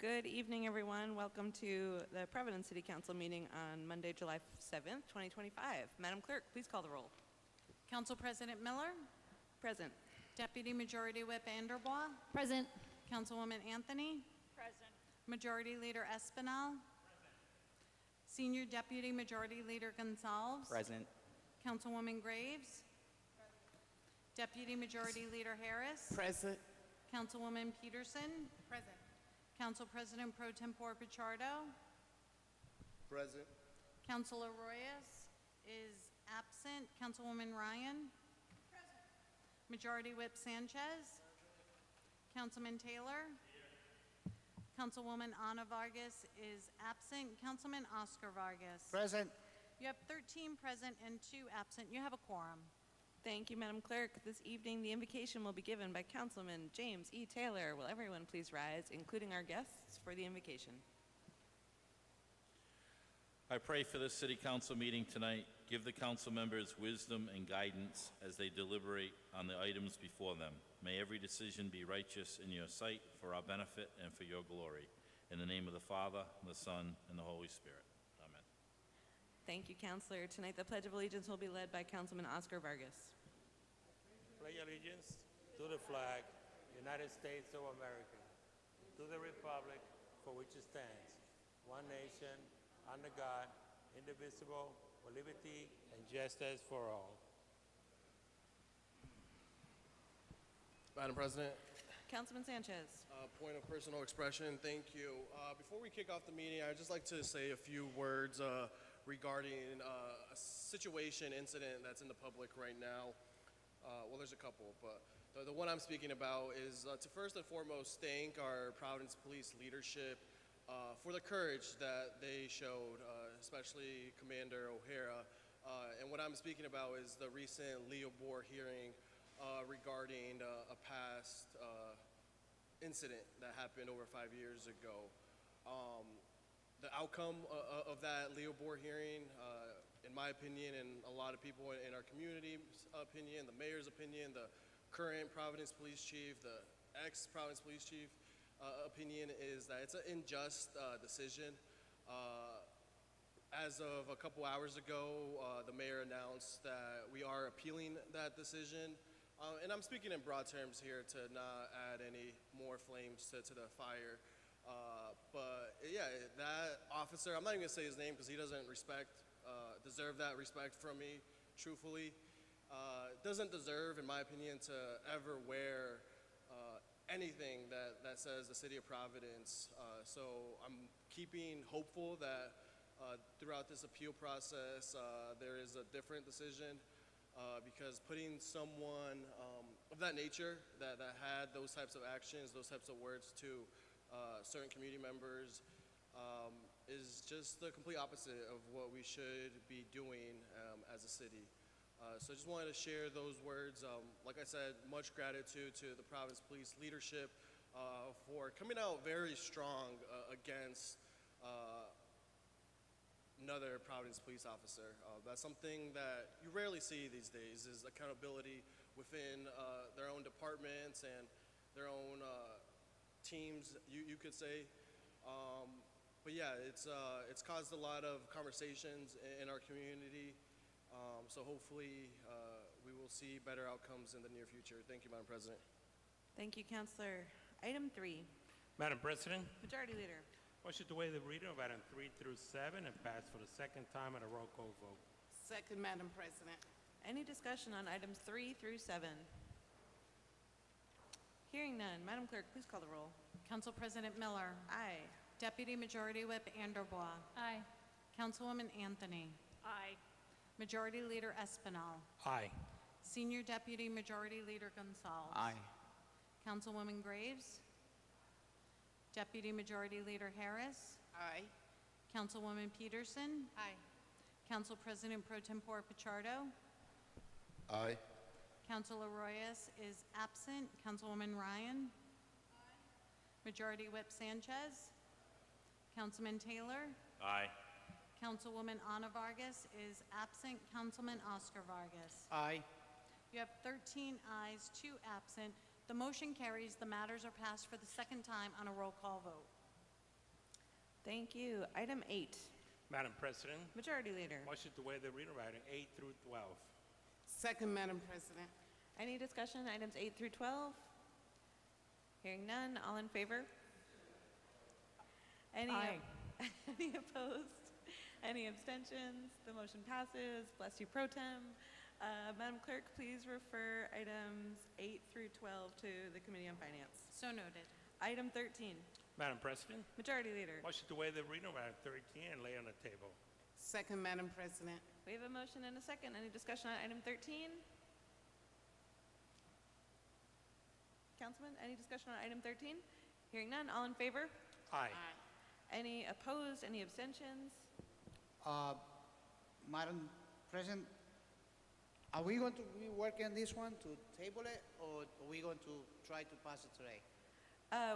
Good evening, everyone. Welcome to the Providence City Council meeting on Monday, July 7th, 2025. Madam Clerk, please call the roll. Council President Miller, Present. Deputy Majority Whip Anderbaugh, Present. Councilwoman Anthony, Present. Majority Leader Espinal, Senior Deputy Majority Leader Gonzalez, Present. Councilwoman Graves, Deputy Majority Leader Harris, Present. Councilwoman Peterson, Present. Council President Pro Tempore Pichardo, Present. Councilor Royas is absent, Councilwoman Ryan, Present. Majority Whip Sanchez, Councilman Taylor, Councilwoman Ana Vargas is absent, Councilman Oscar Vargas. Present. You have 13 present and 2 absent. You have a quorum. Thank you, Madam Clerk. This evening, the invocation will be given by Councilman James E. Taylor. Will everyone please rise, including our guests, for the invocation? I pray for this city council meeting tonight. Give the council members wisdom and guidance as they deliberate on the items before them. May every decision be righteous in your sight for our benefit and for your glory. In the name of the Father, the Son, and the Holy Spirit. Amen. Thank you, Councilor. Tonight, the Pledge of Allegiance will be led by Councilman Oscar Vargas. Pledge allegiance to the flag, United States of America, to the republic for which it stands, one nation, under God, indivisible, with liberty and justice for all. Madam President, Councilman Sanchez. point of personal expression, thank you. Before we kick off the meeting, I'd just like to say a few words regarding a situation, incident that's in the public right now. Well, there's a couple, but the one I'm speaking about is to first and foremost thank our Providence Police leadership for the courage that they showed, especially Commander O'Hara. And what I'm speaking about is the recent Leo Bohr hearing regarding a past incident that happened over 5 years ago. The outcome of that Leo Bohr hearing, in my opinion, and a lot of people in our community's opinion, the mayor's opinion, the current Providence Police Chief, the ex-Providence Police Chief opinion, is that it's an unjust decision. As of a couple hours ago, the mayor announced that we are appealing that decision. And I'm speaking in broad terms here to not add any more flames to the fire. But yeah, that officer, I'm not even gonna say his name because he doesn't deserve that respect from me, truthfully. Doesn't deserve, in my opinion, to ever wear anything that says the city of Providence. So I'm keeping hopeful that throughout this appeal process, there is a different decision. Because putting someone of that nature, that had those types of actions, those types of words to certain community members, is just the complete opposite of what we should be doing as a city. So I just wanted to share those words. Like I said, much gratitude to the Providence Police leadership for coming out very strong against another Providence police officer. That's something that you rarely see these days, is accountability within their own departments and their own teams, you could say. But yeah, it's caused a lot of conversations in our community. So hopefully we will see better outcomes in the near future. Thank you, Madam President. Thank you, Councilor. Item 3, Madam President, Majority Leader. motion to waive the reading of item 3 through 7 and pass for the second time at a roll call vote. Second, Madam President. Any discussion on items 3 through 7? Hearing none, Madam Clerk, please call the roll. Council President Miller, Aye. Deputy Majority Whip Anderbaugh, Aye. Councilwoman Anthony, Aye. Majority Leader Espinal, Aye. Senior Deputy Majority Leader Gonzalez, Aye. Councilwoman Graves, Deputy Majority Leader Harris, Aye. Councilwoman Peterson, Aye. Council President Pro Tempore Pichardo, Aye. Councilor Royas is absent, Councilwoman Ryan, Majority Whip Sanchez, Councilman Taylor, Aye. Councilwoman Ana Vargas is absent, Councilman Oscar Vargas. Aye. You have 13 ayes, 2 absent. The motion carries. The matters are passed for the second time on a roll call vote. Thank you. Item 8, Madam President, Majority Leader. motion to waive the reading of item 8 through 12. Second, Madam President. Any discussion, items 8 through 12? Hearing none, all in favor? Any Aye. any opposed? Any abstentions? The motion passes. Bless you, Pro Tem. Madam Clerk, please refer items 8 through 12 to the Committee on Finance. So noted. Item 13, Madam President, Majority Leader. motion to waive the reading of item 13 and lay on the table. Second, Madam President. We have a motion and a second. Any discussion on item 13? Councilman, any discussion on item 13? Hearing none, all in favor? Aye. Any opposed? Any abstentions? Madam President, are we going to be working on this one to table it, or are we going to try to pass it today?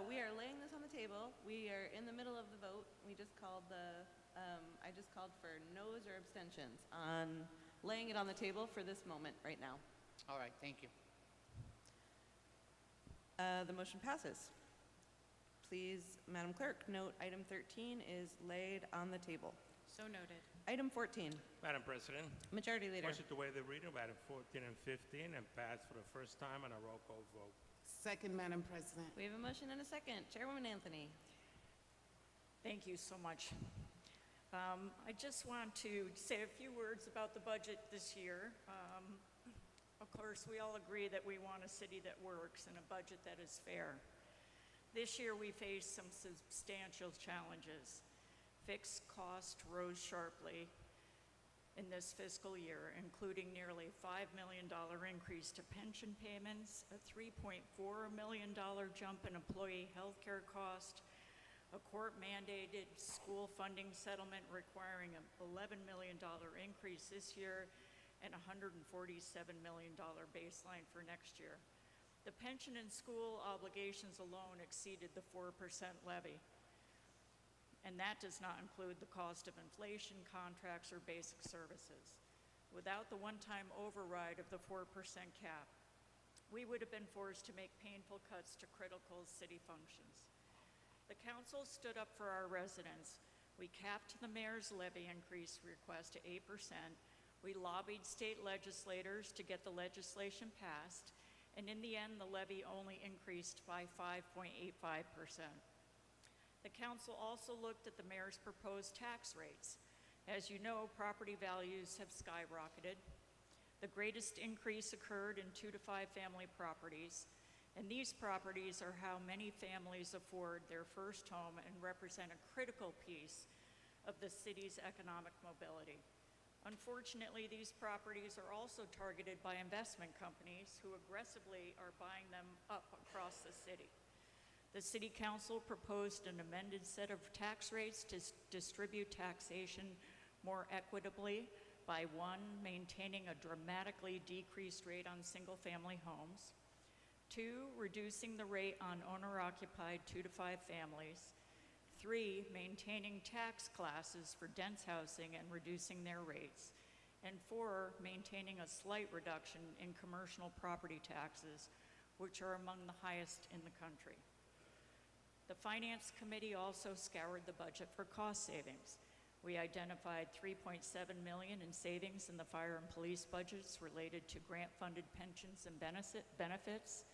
We are laying this on the table. We are in the middle of the vote. We just called I just called for noes or abstentions on laying it on the table for this moment right now. All right, thank you. The motion passes. Please, Madam Clerk, note item 13 is laid on the table. So noted. Item 14, Madam President, Majority Leader. motion to waive the reading of item 14 and 15 and pass for the first time on a roll call vote. Second, Madam President. We have a motion and a second. Chairwoman Anthony. Thank you so much. I just want to say a few words about the budget this year. Of course, we all agree that we want a city that works and a budget that is fair. This year, we faced some substantial challenges. Fixed cost rose sharply in this fiscal year, including nearly $5 million increase to pension payments, a $3.4 million jump in employee health care cost, a court-mandated school funding settlement requiring an $11 million increase this year, and a $147 million baseline for next year. The pension and school obligations alone exceeded the 4% levy, and that does not include the cost of inflation, contracts, or basic services. Without the one-time override of the 4% cap, we would have been forced to make painful cuts to critical city functions. The council stood up for our residents. We capped the mayor's levy increase request to 8%. We lobbied state legislators to get the legislation passed, and in the end, the levy only increased by 5.85%. The council also looked at the mayor's proposed tax rates. As you know, property values have skyrocketed. The greatest increase occurred in 2 to 5 family properties, and these properties are how many families afford their first home and represent a critical piece of the city's economic mobility. Unfortunately, these properties are also targeted by investment companies who aggressively are buying them up across the city. The City Council proposed an amended set of tax rates to distribute taxation more equitably by 1, maintaining a dramatically decreased rate on single-family homes, 2, reducing the rate on owner-occupied 2 to 5 families, 3, maintaining tax classes for dense housing and reducing their rates, and 4, maintaining a slight reduction in commercial property taxes, which are among the highest in the country. The Finance Committee also scoured the budget for cost savings. We identified $3.7 million in savings in the fire and police budgets related to grant-funded pensions and benefits.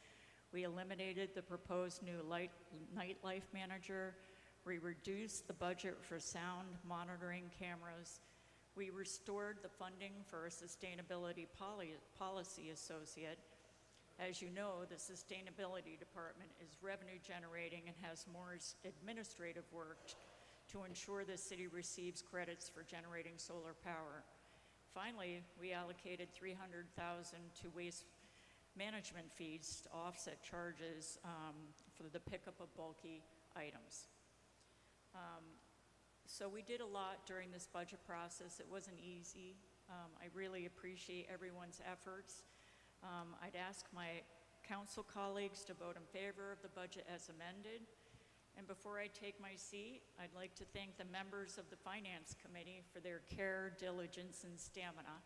We eliminated the proposed new nightlife manager. We reduced the budget for sound monitoring cameras. We restored the funding for a sustainability policy associate. As you know, the Sustainability Department is revenue generating and has more administrative work to ensure the city receives credits for generating solar power. Finally, we allocated $300,000 to waste management fees to offset charges for the pickup of bulky items. So we did a lot during this budget process. It wasn't easy. I really appreciate everyone's efforts. I'd ask my council colleagues to vote in favor of the budget as amended. And before I take my seat, I'd like to thank the members of the Finance Committee for their care, diligence, and stamina.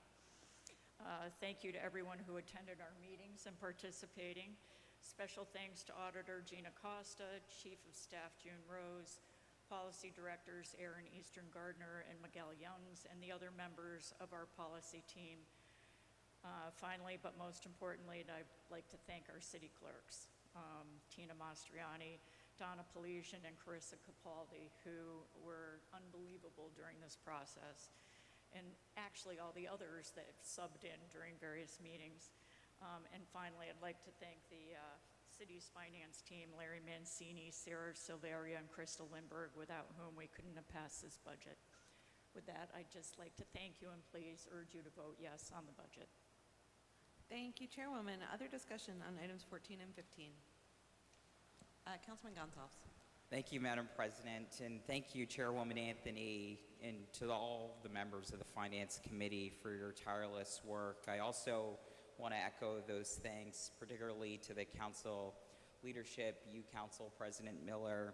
Thank you to everyone who attended our meetings and participating. Special thanks to Auditor Gina Costa, Chief of Staff June Rose, policy directors, Aaron Eastern Gardner and Miguel Youngs, and the other members of our policy team. Finally, but most importantly, I'd like to thank our city clerks, Tina Mastriani, Donna Pelesian, and Carissa Capaldi, who were unbelievable during this process, and actually all the others that have subbed in during various meetings. And finally, I'd like to thank the city's finance team, Larry Mancini, Sarah Silveria, and Crystal Lindberg, without whom we couldn't have passed this budget. With that, I'd just like to thank you and please urge you to vote yes on the budget. Thank you, Chairwoman. Other discussion on items 14 and 15? Councilman Gonzalez. Thank you, Madam President, and thank you, Chairwoman Anthony, and to all the members of the Finance Committee for your tireless work. I also want to echo those thanks, particularly to the council leadership, you, Council President Miller,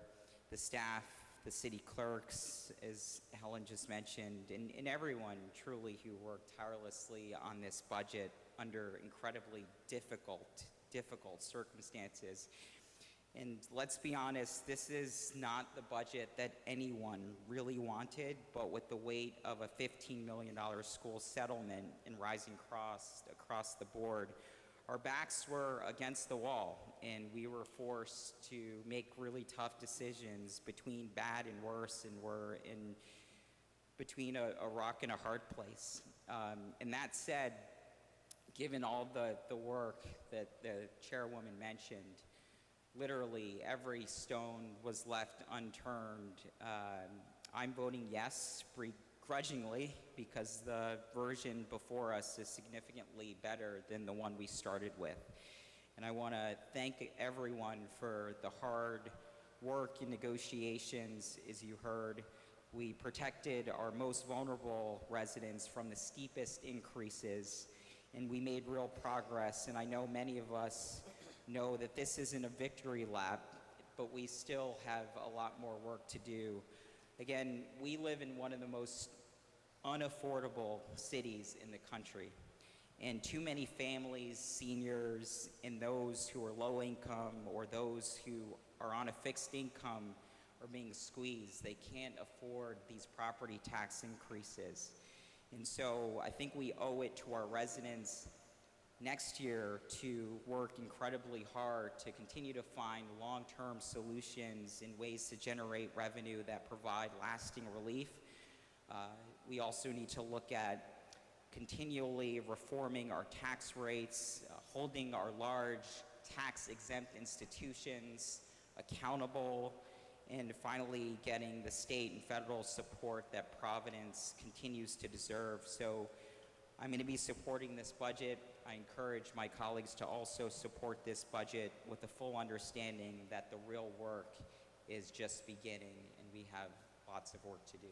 the staff, the city clerks, as Helen just mentioned, and everyone truly who worked tirelessly on this budget under incredibly difficult circumstances. And let's be honest, this is not the budget that anyone really wanted, but with the weight of a $15 million school settlement and rising costs across the board, our backs were against the wall, and we were forced to make really tough decisions between bad and worse, and we're in between a rock and a hard place. And that said, given all the work that the chairwoman mentioned, literally every stone was left unturned. I'm voting yes, begrudgingly, because the version before us is significantly better than the one we started with. And I want to thank everyone for the hard work in negotiations. As you heard, we protected our most vulnerable residents from the steepest increases, and we made real progress. And I know many of us know that this isn't a victory lap, but we still have a lot more work to do. Again, we live in one of the most unaffordable cities in the country, and too many families, seniors, and those who are low income or those who are on a fixed income are being squeezed. They can't afford these property tax increases. And so I think we owe it to our residents next year to work incredibly hard to continue to find long-term solutions and ways to generate revenue that provide lasting relief. We also need to look at continually reforming our tax rates, holding our large tax-exempt institutions accountable, and finally getting the state and federal support that Providence continues to deserve. So I'm going to be supporting this budget. I encourage my colleagues to also support this budget with the full understanding that the real work is just beginning and we have lots of work to do.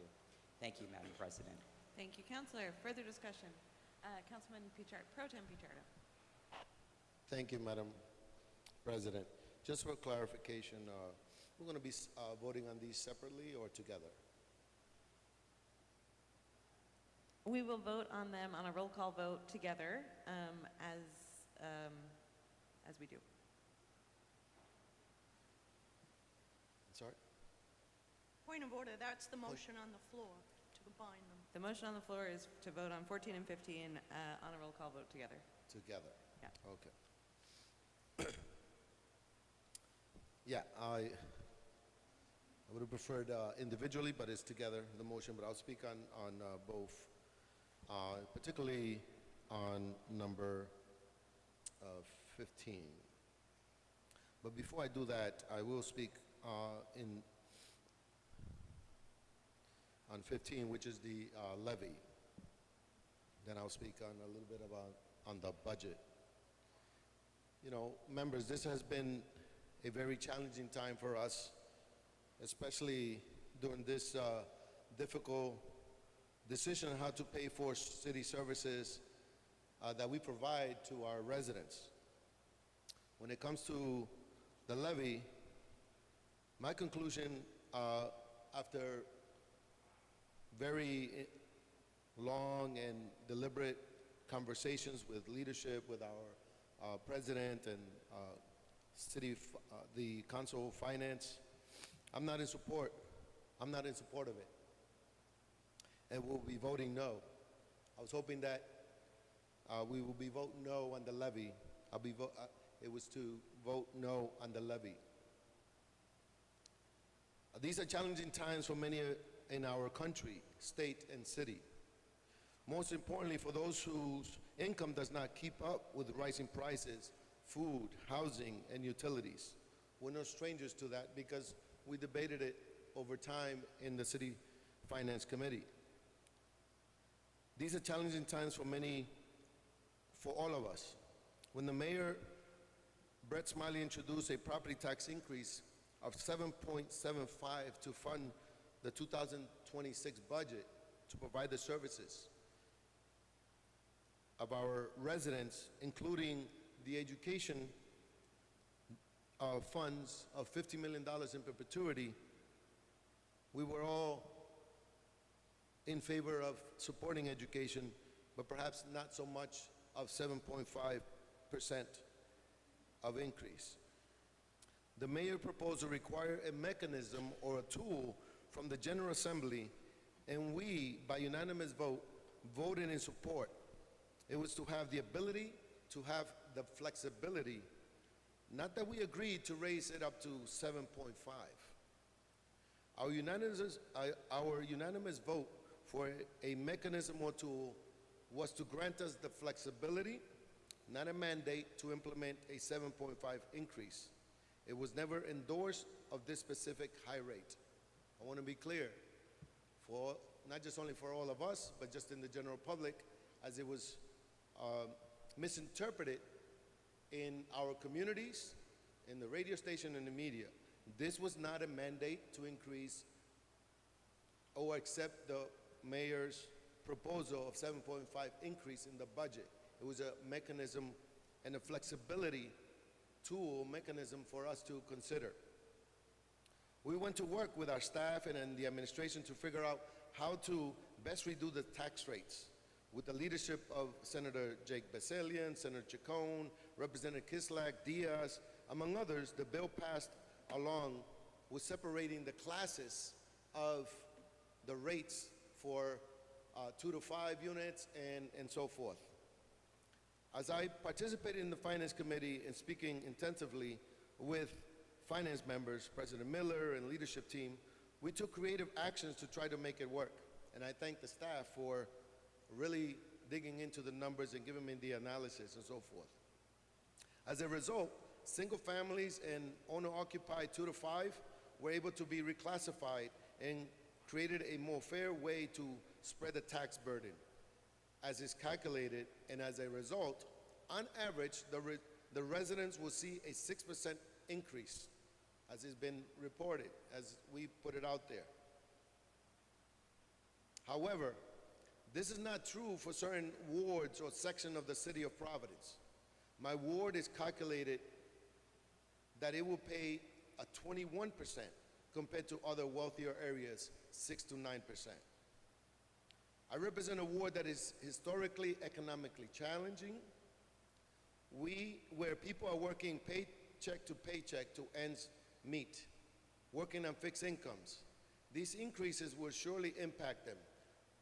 Thank you, Madam President. Thank you, Councilor. Further discussion? Councilman Pro Tem Pichardo. Thank you, Madam President. Just for clarification, we're going to be voting on these separately or together? We will vote on them on a roll call vote together, as we do. Sorry? Point of order, that's the motion on the floor, to combine them. The motion on the floor is to vote on 14 and 15 on a roll call vote together. Together? Yeah. Okay. Yeah, I would have preferred individually, but it's together, the motion, but I'll speak on both, particularly on number 15. But before I do that, I will speak on 15, which is the levy. Then I'll speak on a little bit about on the budget. You know, members, this has been a very challenging time for us, especially during this difficult decision on how to pay for city services that we provide to our residents. When it comes to the levy, my conclusion after very long and deliberate conversations with leadership, with our president and the Council of Finance, I'm not in support I'm not in support of it. And we'll be voting no. I was hoping that we will be voting no on the levy. It was to vote no on the levy. These are challenging times for many in our country, state, and city. Most importantly, for those whose income does not keep up with rising prices, food, housing, and utilities. We're no strangers to that because we debated it over time in the City Finance Committee. These are challenging times for all of us. When the mayor, Brett Smiley, introduced a property tax increase of 7.75 to fund the 2026 budget to provide the services of our residents, including the education funds of $50 million in perpetuity, we were all in favor of supporting education, but perhaps not so much of 7.5% of increase. The mayor proposed to require a mechanism or a tool from the General Assembly, and we, by unanimous vote, voted in support. It was to have the ability to have the flexibility, not that we agreed to raise it up to 7.5. Our unanimous vote for a mechanism or tool was to grant us the flexibility, not a mandate to implement a 7.5 increase. It was never endorsed of this specific high rate. I want to be clear, not just only for all of us, but just in the general public, as it was misinterpreted in our communities, in the radio station, and the media. This was not a mandate to increase or accept the mayor's proposal of 7.5 increase in the budget. It was a mechanism and a flexibility tool mechanism for us to consider. We went to work with our staff and the administration to figure out how to best reduce the tax rates. With the leadership of Senator Jake Baselian, Senator Chacon, Representative Kislak, Diaz, among others, the bill passed along with separating the classes of the rates for 2 to 5 units and so forth. As I participated in the Finance Committee and speaking intensively with finance members, President Miller and leadership team, we took creative actions to try to make it work. And I thank the staff for really digging into the numbers and giving me the analysis and so forth. As a result, single families and owner-occupied 2 to 5 were able to be reclassified and created a more fair way to spread the tax burden as is calculated, and as a result, on average, the residents will see a 6% increase, as has been reported, as we put it out there. However, this is not true for certain wards or sections of the city of Providence. My ward is calculated that it will pay a 21% compared to other wealthier areas, 6 to 9%. I represent a ward that is historically economically challenging, where people are working paycheck to paycheck to ends meet, working on fixed incomes. These increases will surely impact them,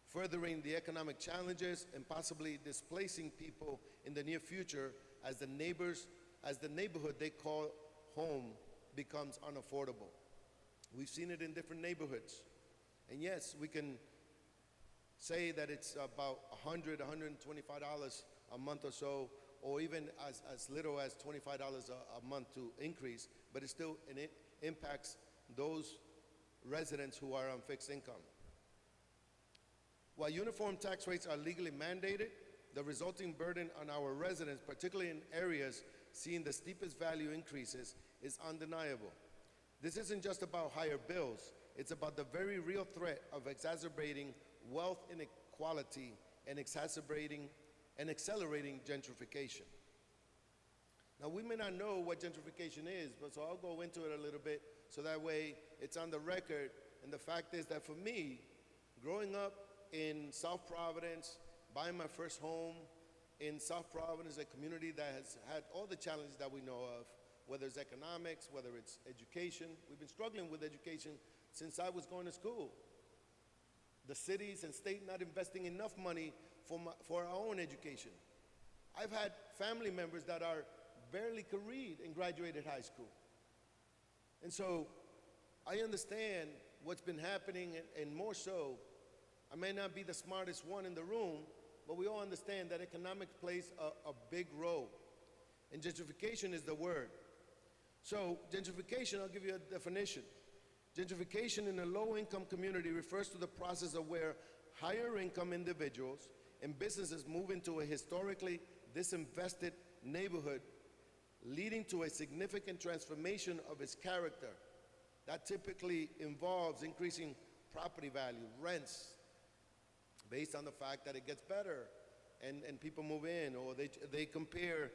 furthering the economic challenges and possibly displacing people in the near future as the neighborhood they call home becomes unaffordable. We've seen it in different neighborhoods. And yes, we can say that it's about $100, $125 a month or so, or even as little as $25 a month to increase, but it still impacts those residents who are on fixed income. While uniform tax rates are legally mandated, the resulting burden on our residents, particularly in areas seeing the steepest value increases, is undeniable. This isn't just about higher bills, it's about the very real threat of exacerbating wealth inequality and accelerating gentrification. Now, we may not know what gentrification is, but so I'll go into it a little bit so that way it's on the record. And the fact is that for me, growing up in South Providence, buying my first home in South Providence, a community that has had all the challenges that we know of, whether it's economics, whether it's education. We've been struggling with education since I was going to school. The cities and state not investing enough money for our own education. I've had family members that are barely could read and graduated high school. And so I understand what's been happening, and more so, I may not be the smartest one in the room, but we all understand that economics plays a big role. And gentrification is the word. So gentrification, I'll give you a definition. Gentrification in a low-income community refers to the process of where higher-income individuals and businesses move into a historically disinvested neighborhood, leading to a significant transformation of its character. That typically involves increasing property value, rents, based on the fact that it gets better and people move in, or they compare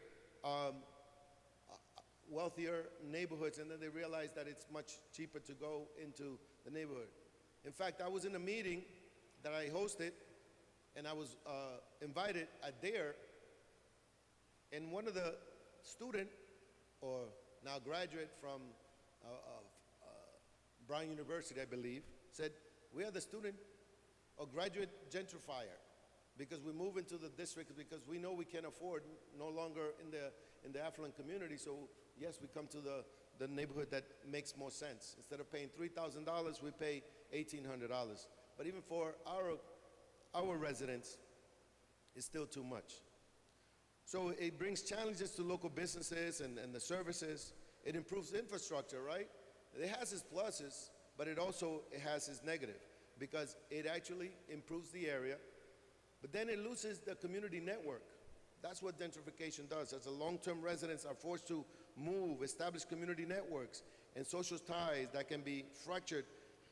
wealthier neighborhoods, and then they realize that it's much cheaper to go into the neighborhood. In fact, I was in a meeting that I hosted, and I was invited at DARE, and one of the student, or now graduate from Brown University, I believe, said, we are the student or graduate gentrifier, because we move into the districts because we know we can't afford no longer in the affluent community. So yes, we come to the neighborhood that makes more sense. Instead of paying $3,000, we pay $1,800. But even for our residents, it's still too much. So it brings challenges to local businesses and the services. It improves infrastructure, right? It has its pluses, but it has its negative, because it actually improves the area, but then it loses the community network. That's what gentrification does. As a long-term residents are forced to move, establish community networks and social ties that can be fractured,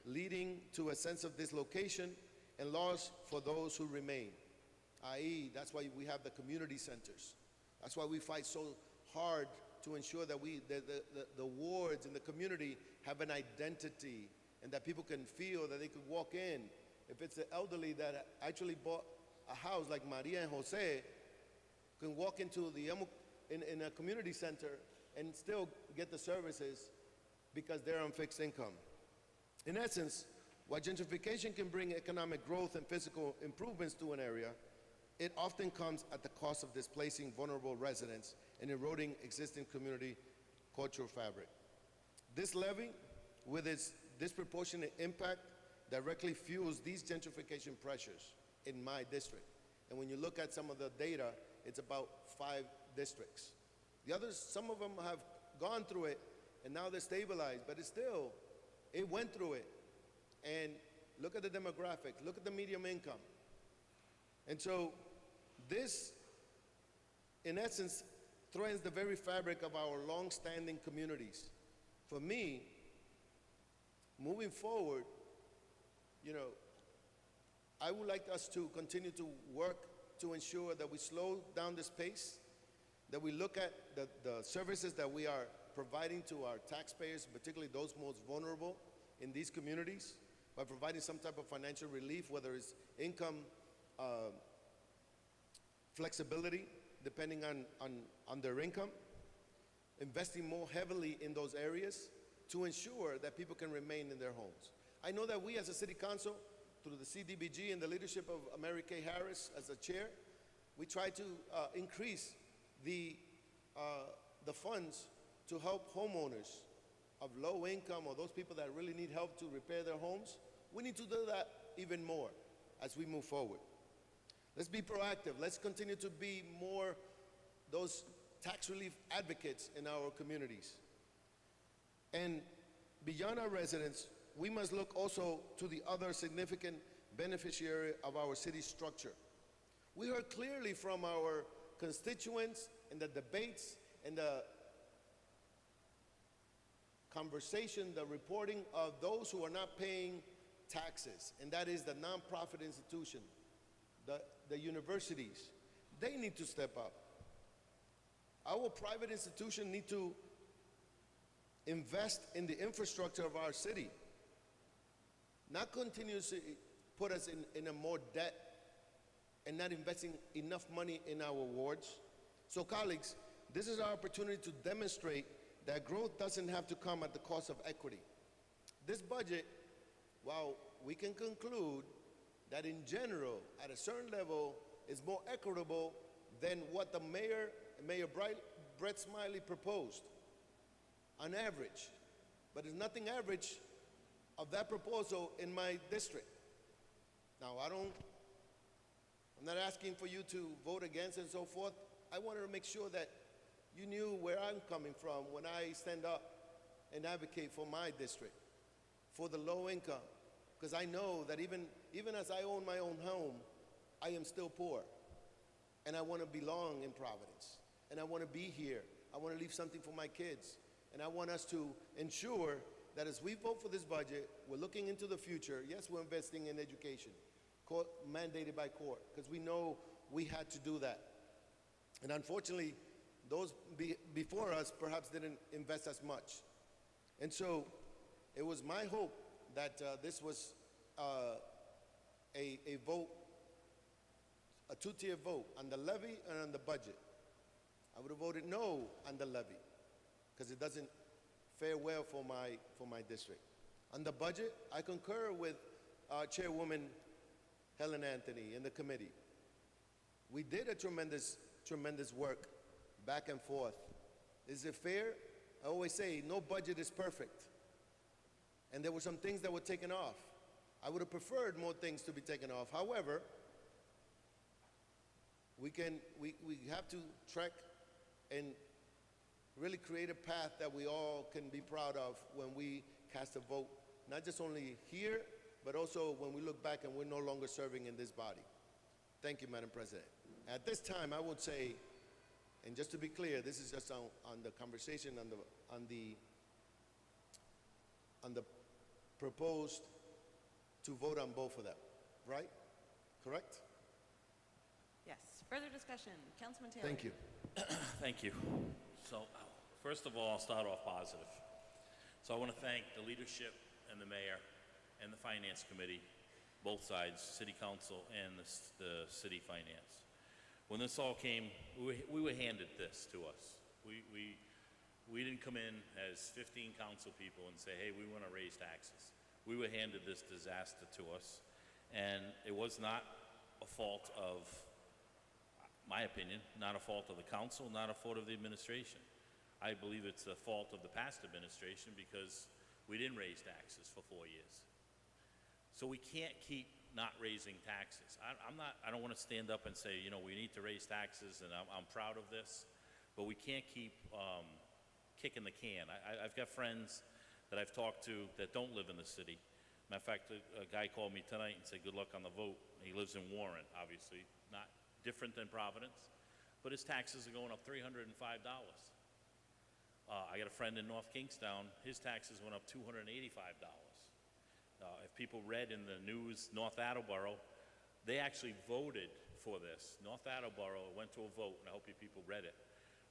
leading to a sense of dislocation and loss for those who remain. I.e., that's why we have the community centers. That's why we fight so hard to ensure that the wards in the community have an identity, and that people can feel that they could walk in. If it's the elderly that actually bought a house like Maria and Jose, can walk into in a community center and still get the services because they're on fixed income. In essence, while gentrification can bring economic growth and physical improvements to an area, it often comes at the cost of displacing vulnerable residents and eroding existing community cultural fabric. This levy, with its disproportionate impact, directly fuels these gentrification pressures in my district. And when you look at some of the data, it's about 5 districts. The others, some of them have gone through it, and now they're stabilized, but it went through it. And look at the demographics, look at the median income. And so this, in essence, threatens the very fabric of our long-standing communities. For me, moving forward, I would like us to continue to work to ensure that we slow down this pace, that we look at the services that we are providing to our taxpayers, particularly those most vulnerable in these communities, by providing some type of financial relief, whether it's income flexibility, depending on their income, investing more heavily in those areas to ensure that people can remain in their homes. I know that we as a city council, through the CDBG and the leadership of Mary Kay Harris as the chair, we try to increase the funds to help homeowners of low income or those people that really need help to repair their homes. We need to do that even more as we move forward. Let's be proactive. Let's continue to be more those tax relief advocates in our communities. And beyond our residents, we must look also to the other significant beneficiary of our city structure. We heard clearly from our constituents in the debates and the conversation, the reporting of those who are not paying taxes, and that is the nonprofit institution, the universities. They need to step up. Our private institutions need to invest in the infrastructure of our city, not continuously put us in a more debt and not investing enough money in our wards. So colleagues, this is our opportunity to demonstrate that growth doesn't have to come at the cost of equity. This budget Well, we can conclude that in general, at a certain level, is more equitable than what the Mayor Brett Smiley proposed, on average. But there's nothing average of that proposal in my district. Now, I'm not asking for you to vote against and so forth. I wanted to make sure that you knew where I'm coming from when I stand up and advocate for my district, for the low income. Because I know that even as I own my own home, I am still poor. And I want to belong in Providence. And I want to be here. I want to leave something for my kids. And I want us to ensure that as we vote for this budget, we're looking into the future. Yes, we're investing in education, mandated by court, because we know we had to do that. And unfortunately, those before us perhaps didn't invest as much. And so it was my hope that this was a vote, a two-tier vote on the levy and on the budget. I would have voted no on the levy because it doesn't fare well for my district. On the budget, I concur with Chairwoman Helen Anthony and the committee. We did a tremendous work back and forth. Is it fair? I always say no budget is perfect. And there were some things that were taken off. I would have preferred more things to be taken off. However, we have to trek and really create a path that we all can be proud of when we cast a vote, not just only here, but also when we look back and we're no longer serving in this body. Thank you, Madam President. At this time, I would say, and just to be clear, this is just on the conversation on the proposed to vote on both of them, right? Correct? Yes. Further discussion. Councilman Taylor. Thank you. Thank you. So, first of all, I'll start off positive. So I want to thank the leadership and the mayor and the finance committee, both sides, city council and the city finance. When this all came, we were handed this to us. We didn't come in as 15 council people and say, hey, we want to raise taxes. We were handed this disaster to us, and it was not a fault of, my opinion, not a fault of the council, not a fault of the administration. I believe it's the fault of the past administration because we didn't raise taxes for 4 years. So we can't keep not raising taxes. I don't want to stand up and say, you know, we need to raise taxes and I'm proud of this, but we can't keep kicking the can. I've got friends that I've talked to that don't live in the city. Matter of fact, a guy called me tonight and said, good luck on the vote. He lives in Warren, obviously, not different than Providence, but his taxes are going up $305. I got a friend in North Kingstown, his taxes went up $285. If people read in the news, North Attleboro, they actually voted for this. North Attleboro went to a vote, and I hope you people read it,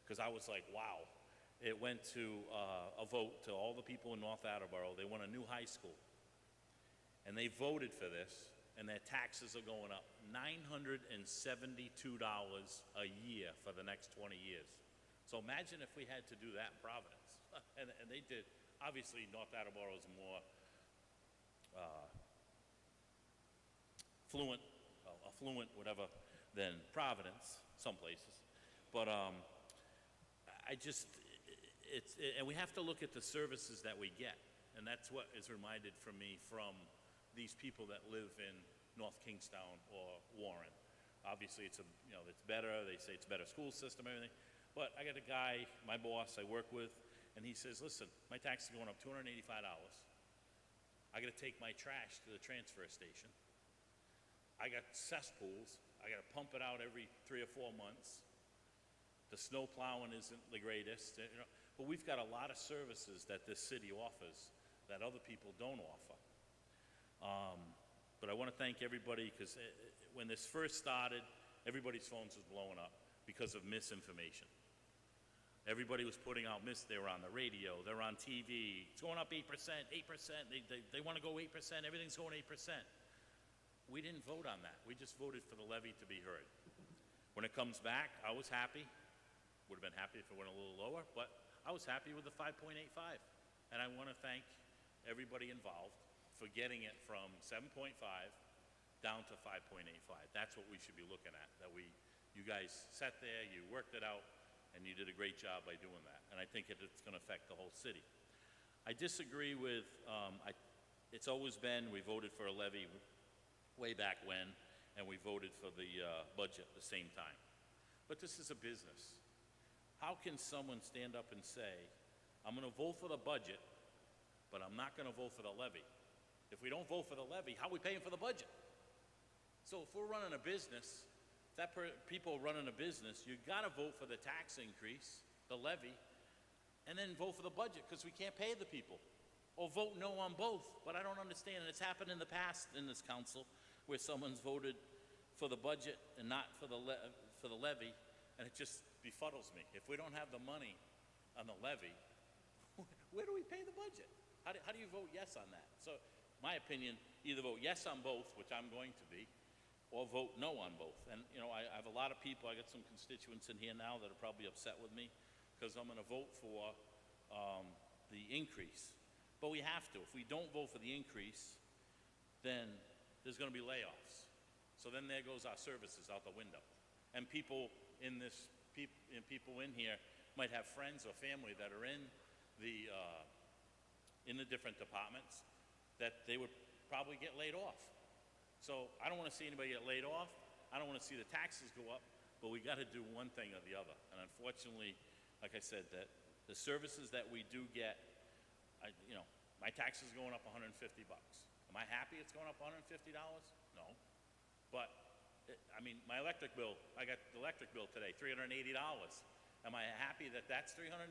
because I was like, wow. It went to a vote to all the people in North Attleboro. They want a new high school. And they voted for this, and their taxes are going up $972 a year for the next 20 years. So imagine if we had to do that in Providence. and they did. Obviously, North Attleboro is more affluent, whatever, than Providence, some places. But and we have to look at the services that we get, and that's what is reminded from me from these people that live in North Kingstown or Warren. Obviously, it's better. They say it's a better school system, everything. But I got a guy, my boss, I work with, and he says, "Listen, my tax is going up $285. I got to take my trash to the transfer station. I got cesspools. I got to pump it out every 3 or 4 months. The snow plowing isn't the greatest, but we've got a lot of services that this city offers that other people don't offer. But I want to thank everybody because when this first started, everybody's phones was blowing up because of misinformation. Everybody was putting out they were on the radio, they're on TV. It's going up 8%, 8%. They want to go 8%. Everything's going 8%. We didn't vote on that. We just voted for the levy to be heard. When it comes back, I was happy. Would have been happy if it went a little lower, but I was happy with the 5.85. And I want to thank everybody involved. for getting it from 7.5 down to 5.85. That's what we should be looking at, you guys sat there, you worked it out, and you did a great job by doing that. And I think it's going to affect the whole city. I disagree with, it's always been, we voted for a levy way back when, and we voted for the budget at the same time. But this is a business. How can someone stand up and say, I'm going to vote for the budget, but I'm not going to vote for the levy? If we don't vote for the levy, how are we paying for the budget? So if we're running a business, people running a business, you got to vote for the tax increase, the levy, and then vote for the budget, because we can't pay the people. Or vote no on both. But I don't understand, and it's happened in the past in this council, where someone's voted for the budget and not for the levy, and it just befuddles me. If we don't have the money on the levy, where do we pay the budget? How do you vote yes on that? So, my opinion, either vote yes on both, which I'm going to be, or vote no on both. And, you know, I have a lot of people, I got some constituents in here now that are probably upset with me, because I'm going to vote for the increase. But we have to. If we don't vote for the increase, then there's going to be layoffs. So then there goes our services out the window. And people in here might have friends or family that are in the different departments that they would probably get laid off. So I don't want to see anybody get laid off. I don't want to see the taxes go up, but we got to do one thing or the other. And unfortunately, like I said, that the services that we do get, my tax is going up $150. Am I happy it's going up $150? No. But, my electric bill, I got the electric bill today, $380. Am I happy that that's $380?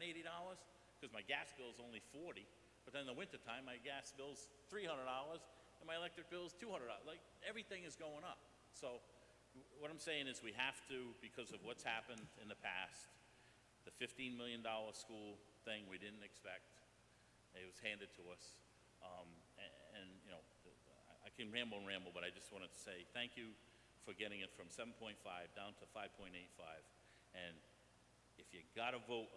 Because my gas bill is only $40, but then in the wintertime, my gas bill's $300, and my electric bill is $200. Like, everything is going up. So what I'm saying is we have to, because of what's happened in the past, the $15 million school thing we didn't expect. It was handed to us. I can ramble, but I just wanted to say thank you for getting it from 7.5 down to 5.85. And if you got to vote,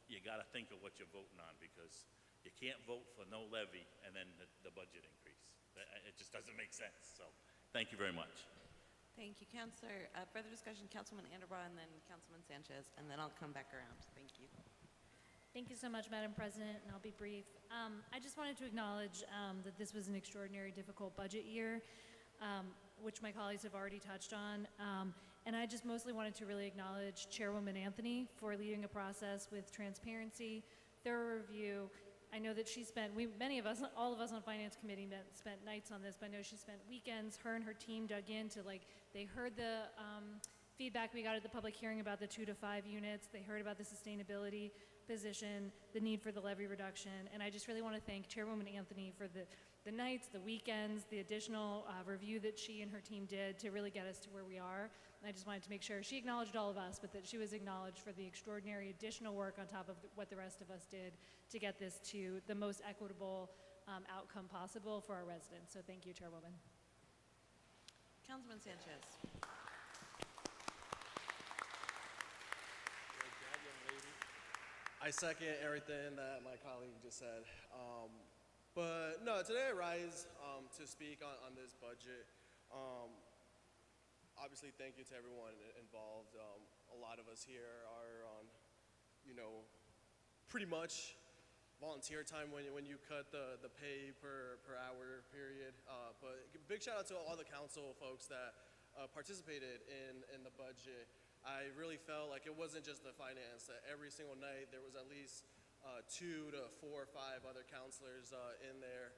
you got to think of what you're voting on, because you can't vote for no levy and then the budget increase. It just doesn't make sense. So thank you very much. Thank you, Councilor. Further discussion, Councilman Anderbaugh and then Councilman Sanchez, and then I'll come back around. Thank you. Thank you so much, Madam President, and I'll be brief. I just wanted to acknowledge that this was an extraordinary, difficult budget year, which my colleagues have already touched on. And I just mostly wanted to really acknowledge Chairwoman Anthony for leading a process with transparency, thorough review. I know that she spent, many of us, all of us on Finance Committee spent nights on this, but I know she spent weekends. Her and her team dug into, they heard the feedback we got at the public hearing about the 2 to 5 units. They heard about the sustainability position, the need for the levy reduction, and I just really want to thank Chairwoman Anthony for the nights, the weekends, the additional review that she and her team did to really get us to where we are. And I just wanted to make sure she acknowledged all of us, but that she was acknowledged for the extraordinary additional work on top of what the rest of us did to get this to the most equitable outcome possible for our residents. So thank you, Chairwoman. Councilman Sanchez. I second everything that my colleague just said. But no, today I rise to speak on this budget. Obviously, thank you to everyone involved. A lot of us here are on, pretty much volunteer time when you cut the pay per hour period. But big shout out to all the council folks that participated in the budget. I really felt like it wasn't just the finance. Every single night there was at least 2 to 4 or 5 other counselors in there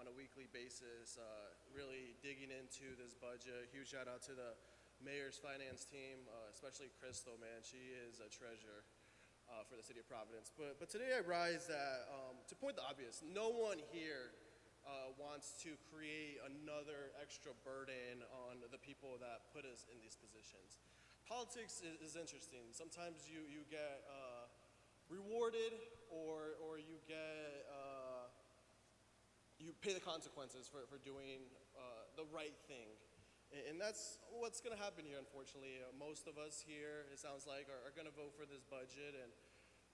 on a weekly basis, really digging into this budget. Huge shout out to the mayor's finance team, especially Crystal, man. She is a treasure for the city of Providence. But today I rise to point the obvious. No one here wants to create another extra burden on the people that put us in these positions. Politics is interesting. Sometimes you get rewarded or you get you pay the consequences for doing the right thing. And that's what's going to happen here, unfortunately. Most of us here, it sounds like, are going to vote for this budget. And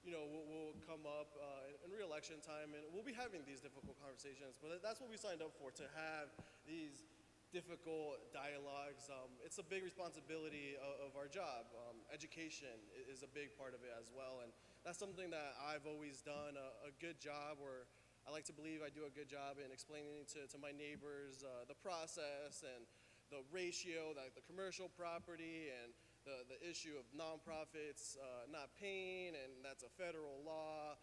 will come up in re-election time, and we'll be having these difficult conversations. But that's what we signed up for, to have these difficult dialogues. It's a big responsibility of our job. Education is a big part of it as well, and that's something that I've always done a good job, or I like to believe I do a good job in explaining to my neighbors the process and the ratio, like the commercial property and the issue of nonprofits not paying, and that's a federal law.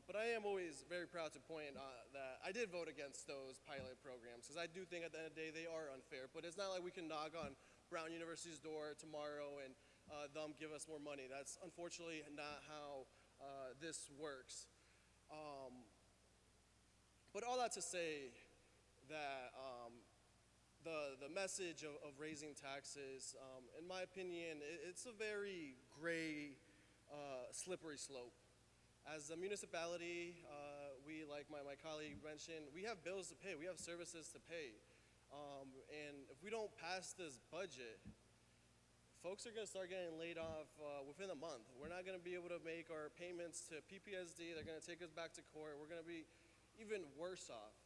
But I am always very proud to point that I did vote against those pilot programs, because I do think at the end of the day they are unfair. But it's not like we can knock on Brown University's door tomorrow and them give us more money. That's unfortunately not how this works. But all that to say that the message of raising taxes, in my opinion, it's a very gray, slippery slope. As a municipality, we, like my colleague mentioned, we have bills to pay, we have services to pay. And if we don't pass this budget, folks are going to start getting laid off within a month. We're not going to be able to make our payments to PPSD. They're going to take us back to court. We're going to be even worse off.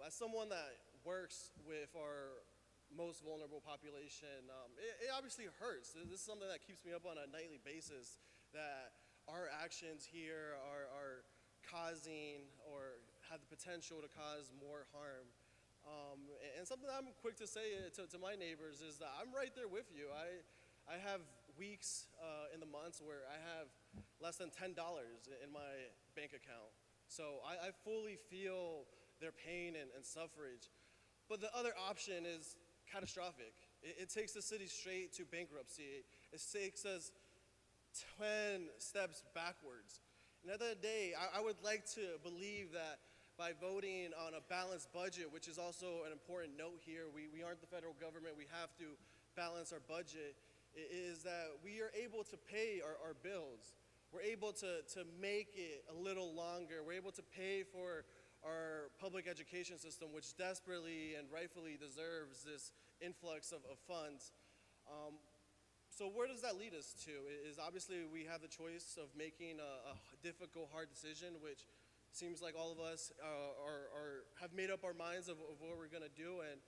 As someone that works with our most vulnerable population, it obviously hurts. This is something that keeps me up on a nightly basis, that our actions here are causing or have the potential to cause more harm. And something I'm quick to say to my neighbors is that I'm right there with you. I have weeks in the months where I have less than $10 in my bank account. So I fully feel their pain and suffrage. But the other option is catastrophic. It takes the city straight to bankruptcy. It takes us 10 steps backwards. And at the end of the day, I would like to believe that by voting on a balanced budget, which is also an important note here, we aren't the federal government, we have to balance our budget, is that we are able to pay our bills. We're able to make it a little longer. We're able to pay for our public education system, which desperately and rightfully deserves this influx of funds. So where does that lead us to? Is obviously we have the choice of making a difficult, hard decision, which seems like all of us have made up our minds of what we're gonna do, and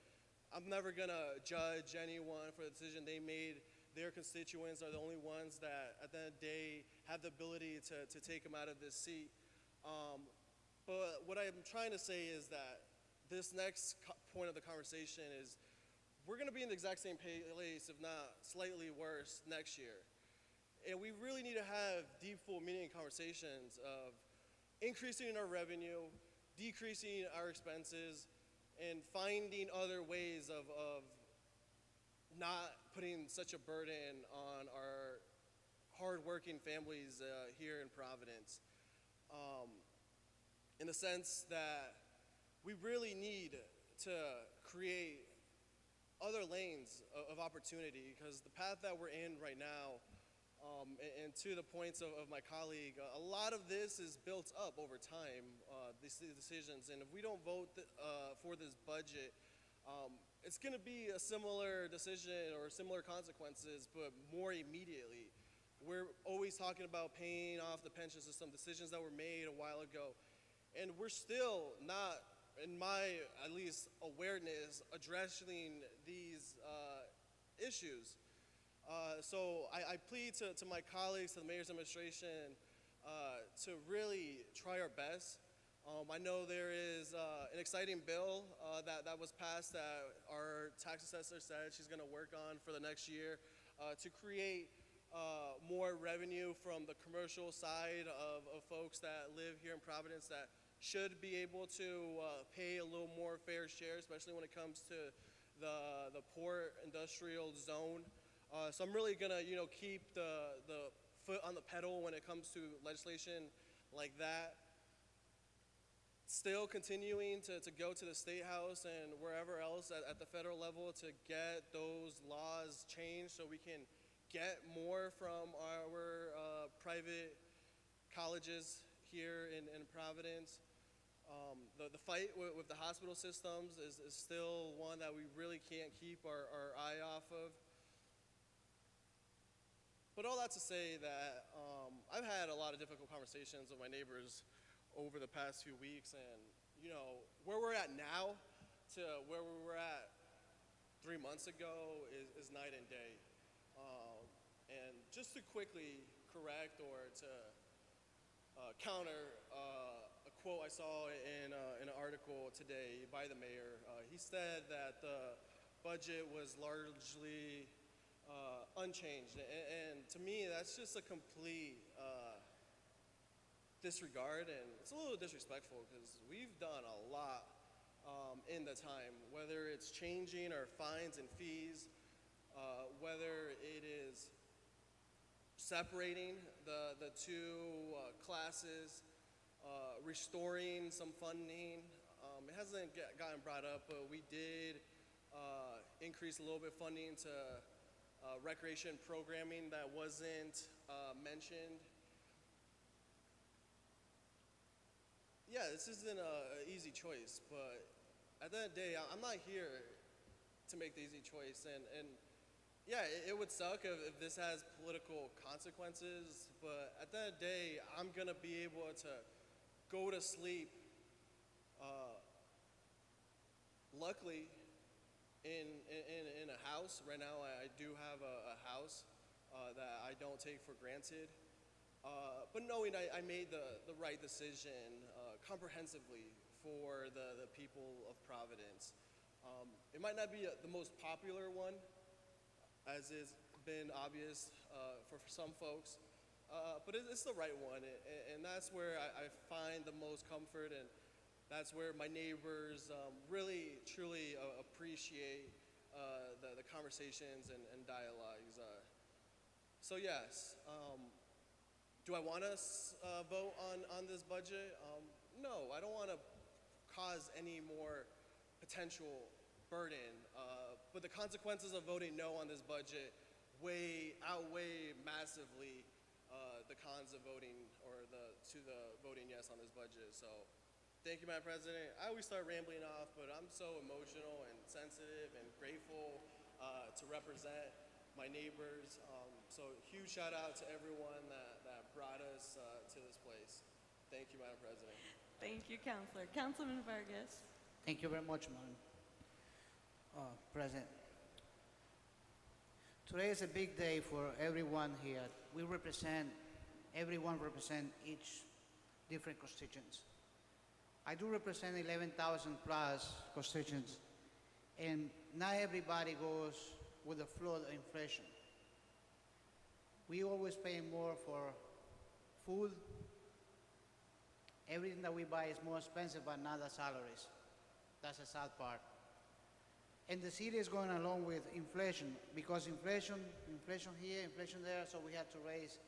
I'm never gonna judge anyone for the decision they made. Their constituents are the only ones that at the end of the day have the ability to take them out of this seat. But what I'm trying to say is that this next point of the conversation is we're going to be in the exact same place, if not slightly worse, next year. And we really need to have deep, full, meaning conversations of increasing our revenue, decreasing our expenses, and finding other ways of not putting such a burden on our hardworking families here in Providence. In the sense that we really need to create other lanes of opportunity, because the path that we're in right now, and to the points of my colleague, a lot of this is built up over time, these decisions, and if we don't vote for this budget, it's going to be a similar decision or similar consequences, but more immediately. We're always talking about paying off the pension system, decisions that were made a while ago, and we're still not, in my, at least, awareness, addressing these issues. So I plead to my colleagues, to the mayor's administration, to really try our best. I know there is an exciting bill that was passed that our tax assessor said she's going to work on for the next year to create more revenue from the commercial side of folks that live here in Providence that should be able to pay a little more fair share, especially when it comes to the port industrial zone. So I'm really gonna, keep the foot on the pedal when it comes to legislation like that. Still continuing to go to the State House and wherever else at the federal level to get those laws changed so we can get more from our private colleges here in Providence. The fight with the hospital systems is still one that we really can't keep our eye off of. But all that to say that I've had a lot of difficult conversations with my neighbors over the past few weeks, and you know, where we're at now to where we were at 3 months ago is night and day. And just to quickly correct or to counter a quote I saw in an article today by the mayor, he said that the budget was largely unchanged, and to me that's just a complete disregard, and it's a little disrespectful because we've done a lot in the time, whether it's changing our fines and fees, whether it is separating the two classes, restoring some funding. It hasn't gotten brought up, but we did increase a little bit funding to recreation programming that wasn't mentioned. Yeah, this isn't an easy choice, but at the end of the day, I'm not here to make the easy choice. And yeah, it would suck if this has political consequences, but at the end of the day, I'm going to be able to go to sleep, luckily, in a house. Right now, I do have a house that I don't take for granted. But knowing I made the right decision comprehensively for the people of Providence. It might not be the most popular one, as has been obvious for some folks, but it's the right one, and that's where I find the most comfort, and that's where my neighbors really, truly appreciate the conversations and dialogues. So yes, do I want us vote on this budget? No, I don't want to cause any more potential burden, but the consequences of voting no on this budget outweigh massively the cons of voting to the voting yes on this budget. So thank you, Madam President. I always start rambling off, but I'm so emotional and sensitive and grateful to represent my neighbors. So huge shout out to everyone that brought us to this place. Thank you, Madam President. Thank you, Counselor. Councilman Vargas. Thank you very much, Madam President. Today is a big day for everyone here. Everyone represent each different constituents. I do represent 11,000 plus constituents, and not everybody goes with the flow of inflation. We always pay more for food. Everything that we buy is more expensive, but not the salaries. That's the sad part. And the city is going along with inflation, because inflation here, inflation there, so we have to raise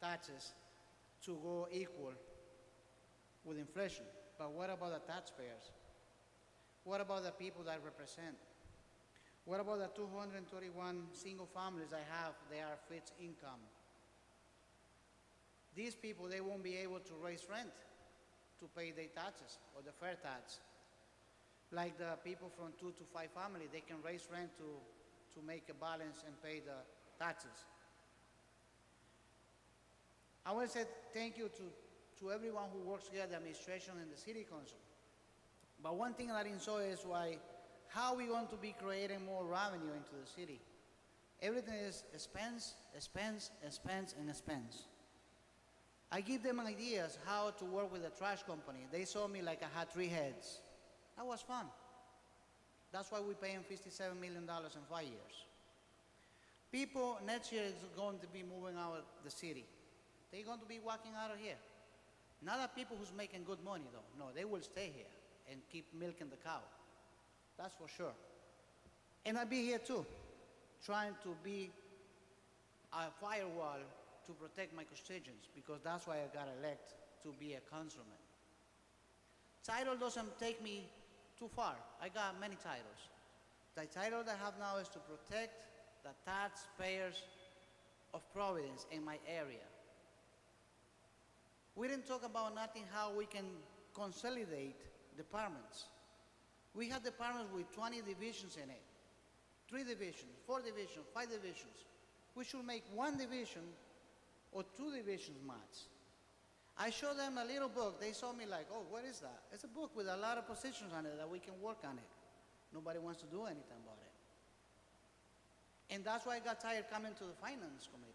taxes to go equal with inflation. But what about the taxpayers? What about the people that represent? What about the 231 single families I have? They are fixed income. These people, they won't be able to raise rent to pay their taxes or the fair tax. Like the people from 2 to 5 family, they can raise rent to make a balance and pay the taxes. I want to say thank you to everyone who works here, the administration and the city council. But one thing I didn't show is how are we going to be creating more revenue into the city? Everything is expense, expense, expense, and expense. I give them ideas how to work with the trash company. They saw me like I had 3 heads. That was fun. That's why we pay them $57 million in 5 years. People next year is going to be moving out of the city. They're going to be walking out of here. Not the people who's making good money though. No, they will stay here and keep milking the cow. That's for sure. And I'll be here too, trying to be a firewall to protect my constituents, because that's why I got elected to be a councilman. Title doesn't take me too far. I got many titles. The title that I have now is to protect the taxpayers of Providence in my area. We didn't talk about nothing how we can consolidate departments. We have departments with 20 divisions in it. 3 divisions, 4 divisions, 5 divisions. we should make one division or two divisions match. I showed them a little book. They saw me like, oh, what is that? It's a book with a lot of positions on it that we can work on it. Nobody wants to do anything about it. And that's why I got tired coming to the finance committee.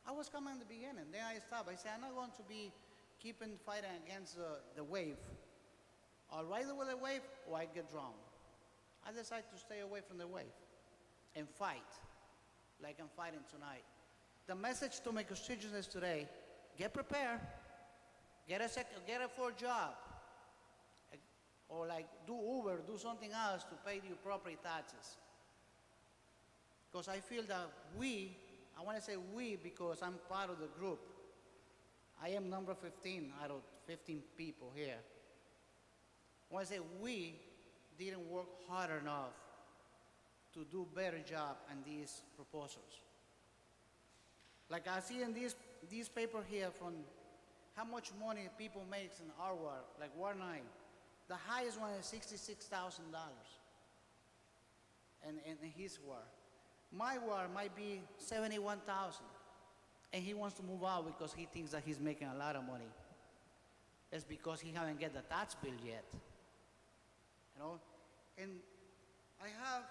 I was coming in the beginning, then I stopped. I said, I'm not going to be keeping fighting against the wave. I'll ride with the wave or I get drowned. I decided to stay away from the wave and fight like I'm fighting tonight. The message to my constituents today, get prepared, get a full job, or like do Uber, do something else to pay your property taxes. Because I feel that I want to say we because I'm part of the group. I am number 15 out of 15 people here. I want to say we didn't work hard enough to do a better job on these proposals. Like I see in this paper here from how much money people make in our ward, like Ward 9. The highest one is $66,000 in his ward. My ward might be $71,000, and he wants to move out because he thinks that he's making a lot of money. It's because he haven't get the tax bill yet. You know, and I have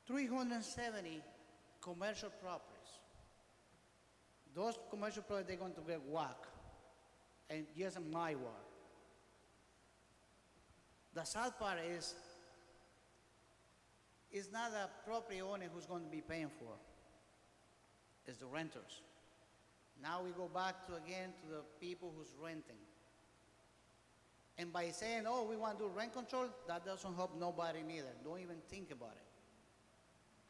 370 commercial properties. Those commercial properties, they're going to get whacked, and just in my ward. The sad part is, it's not the property owner who's going to be paying for it. It's the renters. Now we go back to again to the people who's renting. And by saying, oh, we want to do rent control, that doesn't help nobody neither. Don't even think about it.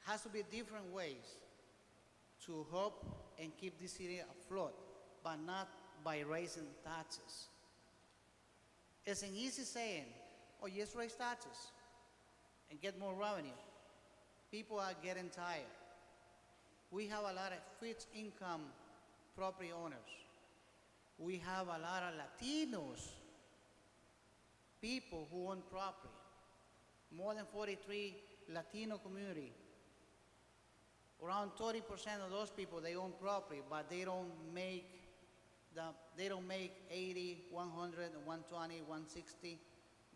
Has to be different ways to help and keep this city afloat, but not by raising taxes. It's an easy saying, oh, just raise taxes and get more revenue. People are getting tired. We have a lot of fixed income property owners. We have a lot of Latinos, people who own property. More than 43 Latino community. Around 30% of those people, they own property, but they don't make 80, 100, 120, 160,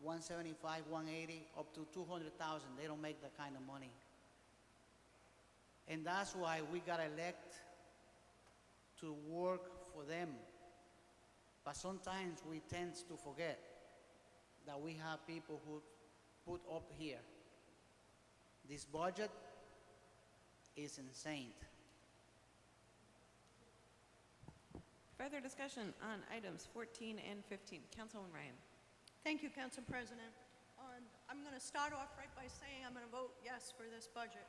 175, 180, up to 200,000. They don't make that kind of money. And that's why we got elect to work for them. But sometimes we tend to forget that we have people who put up here. This budget is insane. Further discussion on items 14 and 15. Councilwoman Ryan. Thank you, Council President. I'm going to start off right by saying I'm going to vote yes for this budget.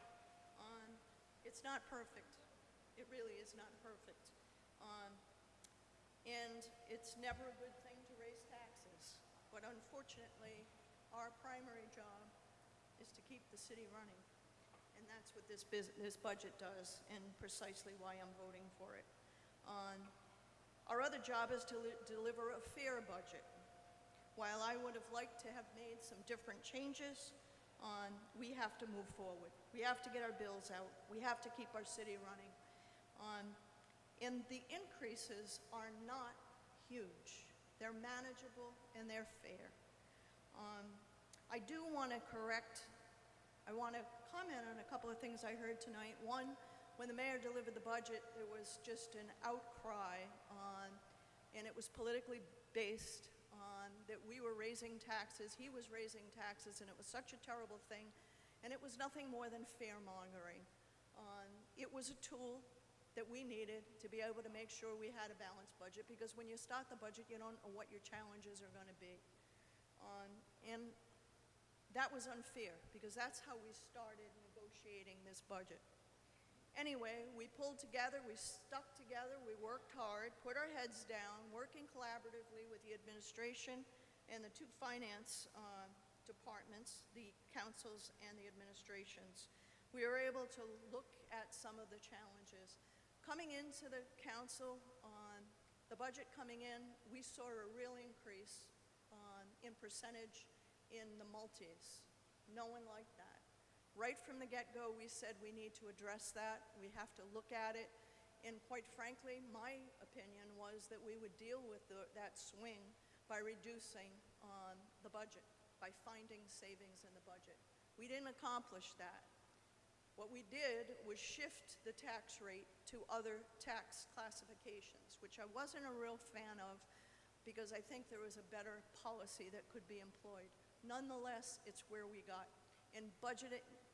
It's not perfect. It really is not perfect. And it's never a good thing to raise taxes. But unfortunately, our primary job is to keep the city running. And that's what this budget does, and precisely why I'm voting for it. Our other job is to deliver a fair budget. While I would have liked to have made some different changes, we have to move forward. We have to get our bills out. We have to keep our city running. And the increases are not huge. They're manageable and they're fair. I do want to I want to comment on a couple of things I heard tonight. One, when the mayor delivered the budget, there was just an outcry and it was politically based on that we were raising taxes, he was raising taxes, and it was such a terrible thing. And it was nothing more than fear-mongering. It was a tool that we needed to be able to make sure we had a balanced budget, because when you start the budget, you don't know what your challenges are going to be. And that was unfair, because that's how we started negotiating this budget. Anyway, we pulled together, we stuck together, we worked hard, put our heads down, working collaboratively with the administration and the two finance departments, the councils and the administrations. We were able to look at some of the challenges. Coming into the council, the budget coming in, we saw a real increase in percentage in the multis. No one liked that. Right from the get-go, we said we need to address that. We have to look at it. And quite frankly, my opinion was that we would deal with that swing by reducing the budget, by finding savings in the budget. We didn't accomplish that. What we did was shift the tax rate to other tax classifications, which I wasn't a real fan of because I think there was a better policy that could be employed. Nonetheless, it's where we got. And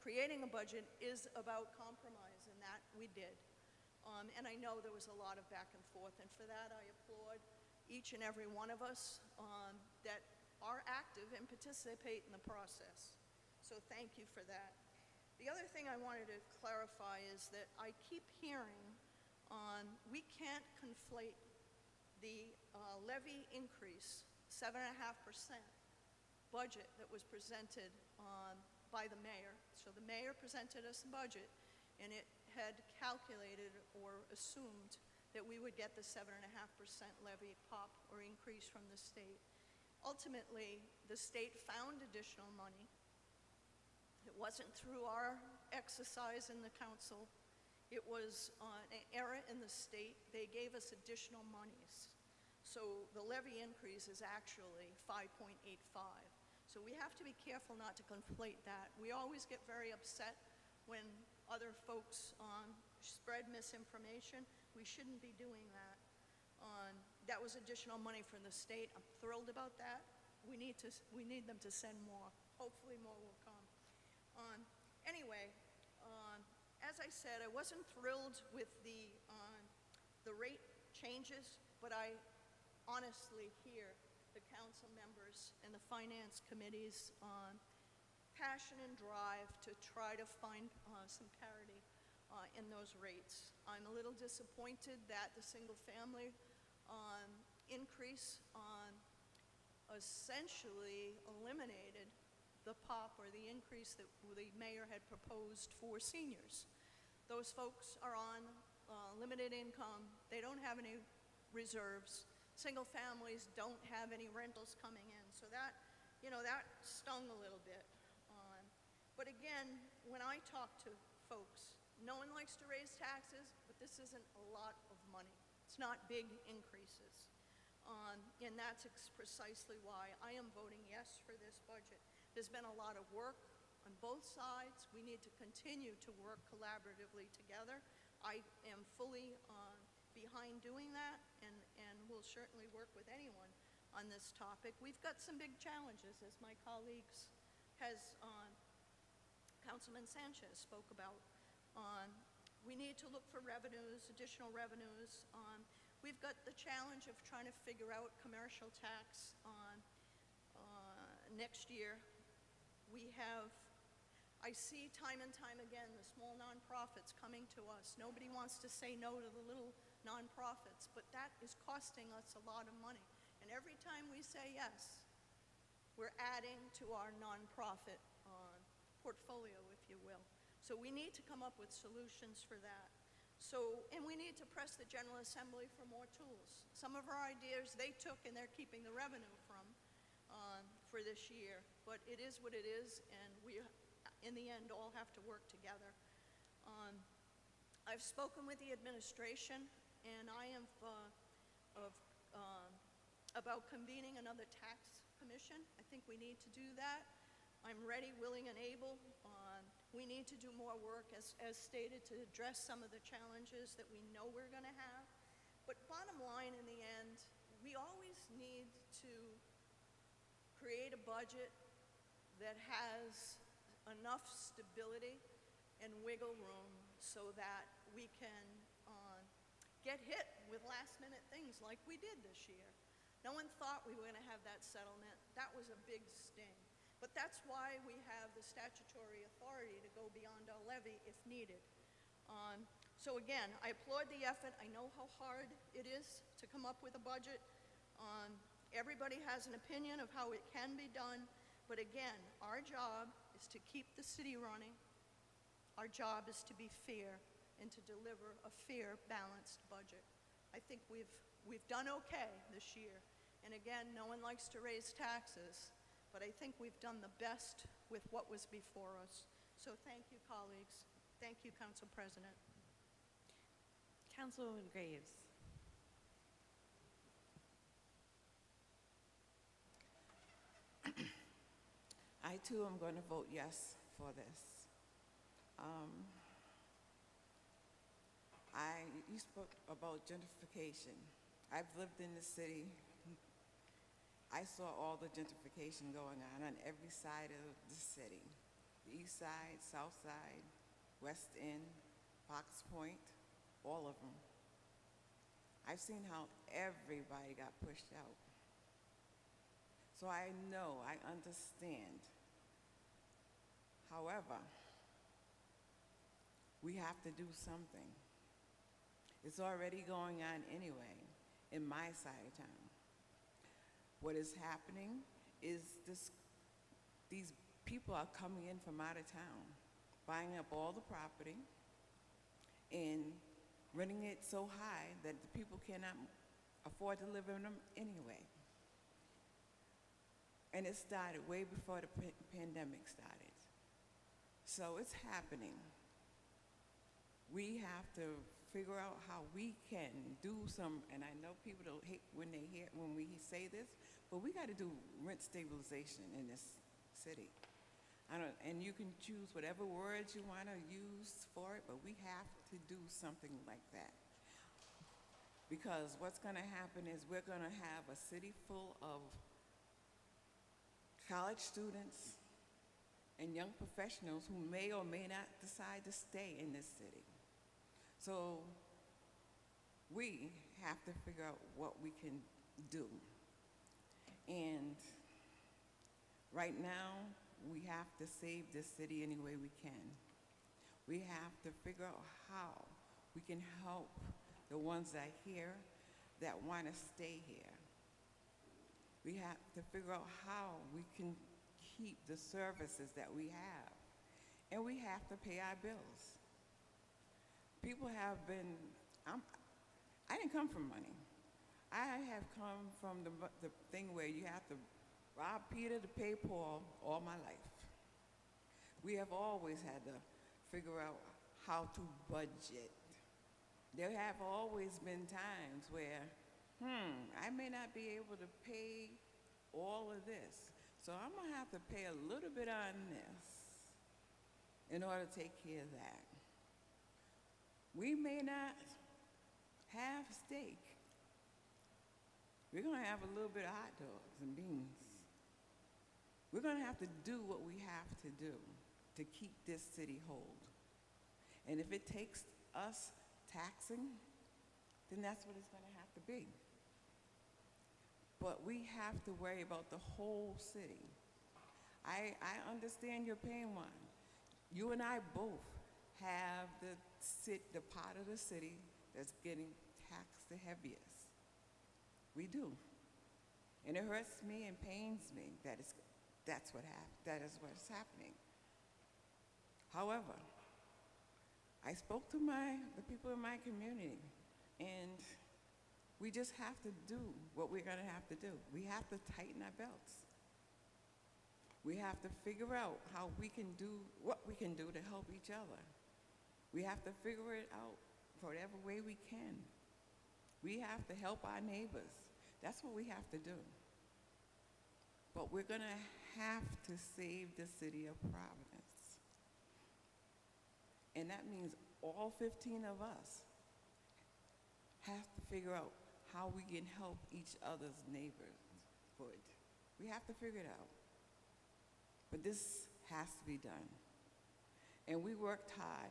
creating a budget is about compromise, and that we did. And I know there was a lot of back and forth, and for that I applaud each and every one of us that are active and participate in the process. So thank you for that. The other thing I wanted to clarify is that I keep hearing we can't conflate the levy increase, 7.5% budget that was presented by the mayor. So the mayor presented us a budget, and it had calculated or assumed that we would get the 7.5% levy pop or increase from the state. Ultimately, the state found additional money. It wasn't through our exercise in the council. It was an error in the state. They gave us additional monies. So the levy increase is actually 5.85. So we have to be careful not to conflate that. We always get very upset when other folks spread misinformation. We shouldn't be doing that. That was additional money from the state. I'm thrilled about that. We need them to send more. Hopefully more will come. Anyway, as I said, I wasn't thrilled with the rate changes, but I honestly hear the council members and the finance committee's passion and drive to try to find some parity in those rates. I'm a little disappointed that the single family increase essentially eliminated the pop or the increase that the mayor had proposed for seniors. Those folks are on limited income. They don't have any reserves. Single families don't have any rentals coming in. So that, that stung a little bit. But again, when I talk to folks, no one likes to raise taxes, but this isn't a lot of money. It's not big increases. And that's precisely why I am voting yes for this budget. There's been a lot of work on both sides. We need to continue to work collaboratively together. I am fully behind doing that, and will certainly work with anyone on this topic. We've got some big challenges, as my colleagues Councilman Sanchez spoke about. We need to look for revenues, additional revenues. We've got the challenge of trying to figure out commercial tax next year. I see time and time again the small nonprofits coming to us. Nobody wants to say no to the little nonprofits, but that is costing us a lot of money. And every time we say yes, we're adding to our nonprofit portfolio, if you will. So we need to come up with solutions for that. And we need to press the General Assembly for more tools. Some of our ideas they took and they're keeping the revenue from for this year. But it is what it is, and we, in the end, all have to work together. I've spoken with the administration, and I am about convening another tax commission. I think we need to do that. I'm ready, willing, and able. We need to do more work, as stated, to address some of the challenges that we know we're going to have. But bottom line, in the end, we always need to create a budget that has enough stability and wiggle room so that we can get hit with last-minute things like we did this year. No one thought we were going to have that settlement. That was a big sting. But that's why we have the statutory authority to go beyond our levy if needed. So again, I applaud the effort. I know how hard it is to come up with a budget. Everybody has an opinion of how it can be done. But again, our job is to keep the city running. Our job is to be fair and to deliver a fair, balanced budget. I think we've done okay this year. And again, no one likes to raise taxes, but I think we've done the best with what was before us. So thank you, colleagues. Thank you, Council President. Councilwoman Graves. I too am going to vote yes for this. You spoke about gentrification. I've lived in the city. I saw all the gentrification going on every side of the city. The east side, south side, West End, Fox Point, all of them. I've seen how everybody got pushed out. So I know, I understand. However, we have to do something. It's already going on anyway in my side of town. What is happening is these people are coming in from out of town, buying up all the property and renting it so high that the people cannot afford to live in them anyway. And it started way before the pandemic started. So it's happening. We have to figure out how we can do some, and I know people don't hate when we say this, but we got to do rent stabilization in this city. And you can choose whatever words you want to use for it, but we have to do something like that. Because what's going to happen is we're going to have a city full of college students and young professionals who may or may not decide to stay in this city. So we have to figure out what we can do. And right now, we have to save this city any way we can. We have to figure out how we can help the ones that are here that want to stay here. We have to figure out how we can keep the services that we have. And we have to pay our bills. People have been, I didn't come from money. I have come from the thing where you have to rob Peter to pay Paul all my life. We have always had to figure out how to budget. There have always been times where, I may not be able to pay all of this. So I'm gonna have to pay a little bit on this in order to take care of that. We may not have steak. We're gonna have a little bit of hot dogs and beans. We're gonna have to do what we have to do to keep this city whole. And if it takes us taxing, then that's what it's gonna have to be. But we have to worry about the whole city. I understand you're paying one. You and I both have the part of the city that's getting taxed the heaviest. We do. And it hurts me and pains me that is what's happening. However, I spoke to the people in my community, and we just have to do what we're going to have to do. We have to tighten our belts. We have to figure out what we can do to help each other. We have to figure it out whatever way we can. We have to help our neighbors. That's what we have to do. But we're going to have to save the city of Providence. And that means all 15 of us have to figure out how we can help each other's neighborhood. We have to figure it out. But this has to be done. And we worked hard.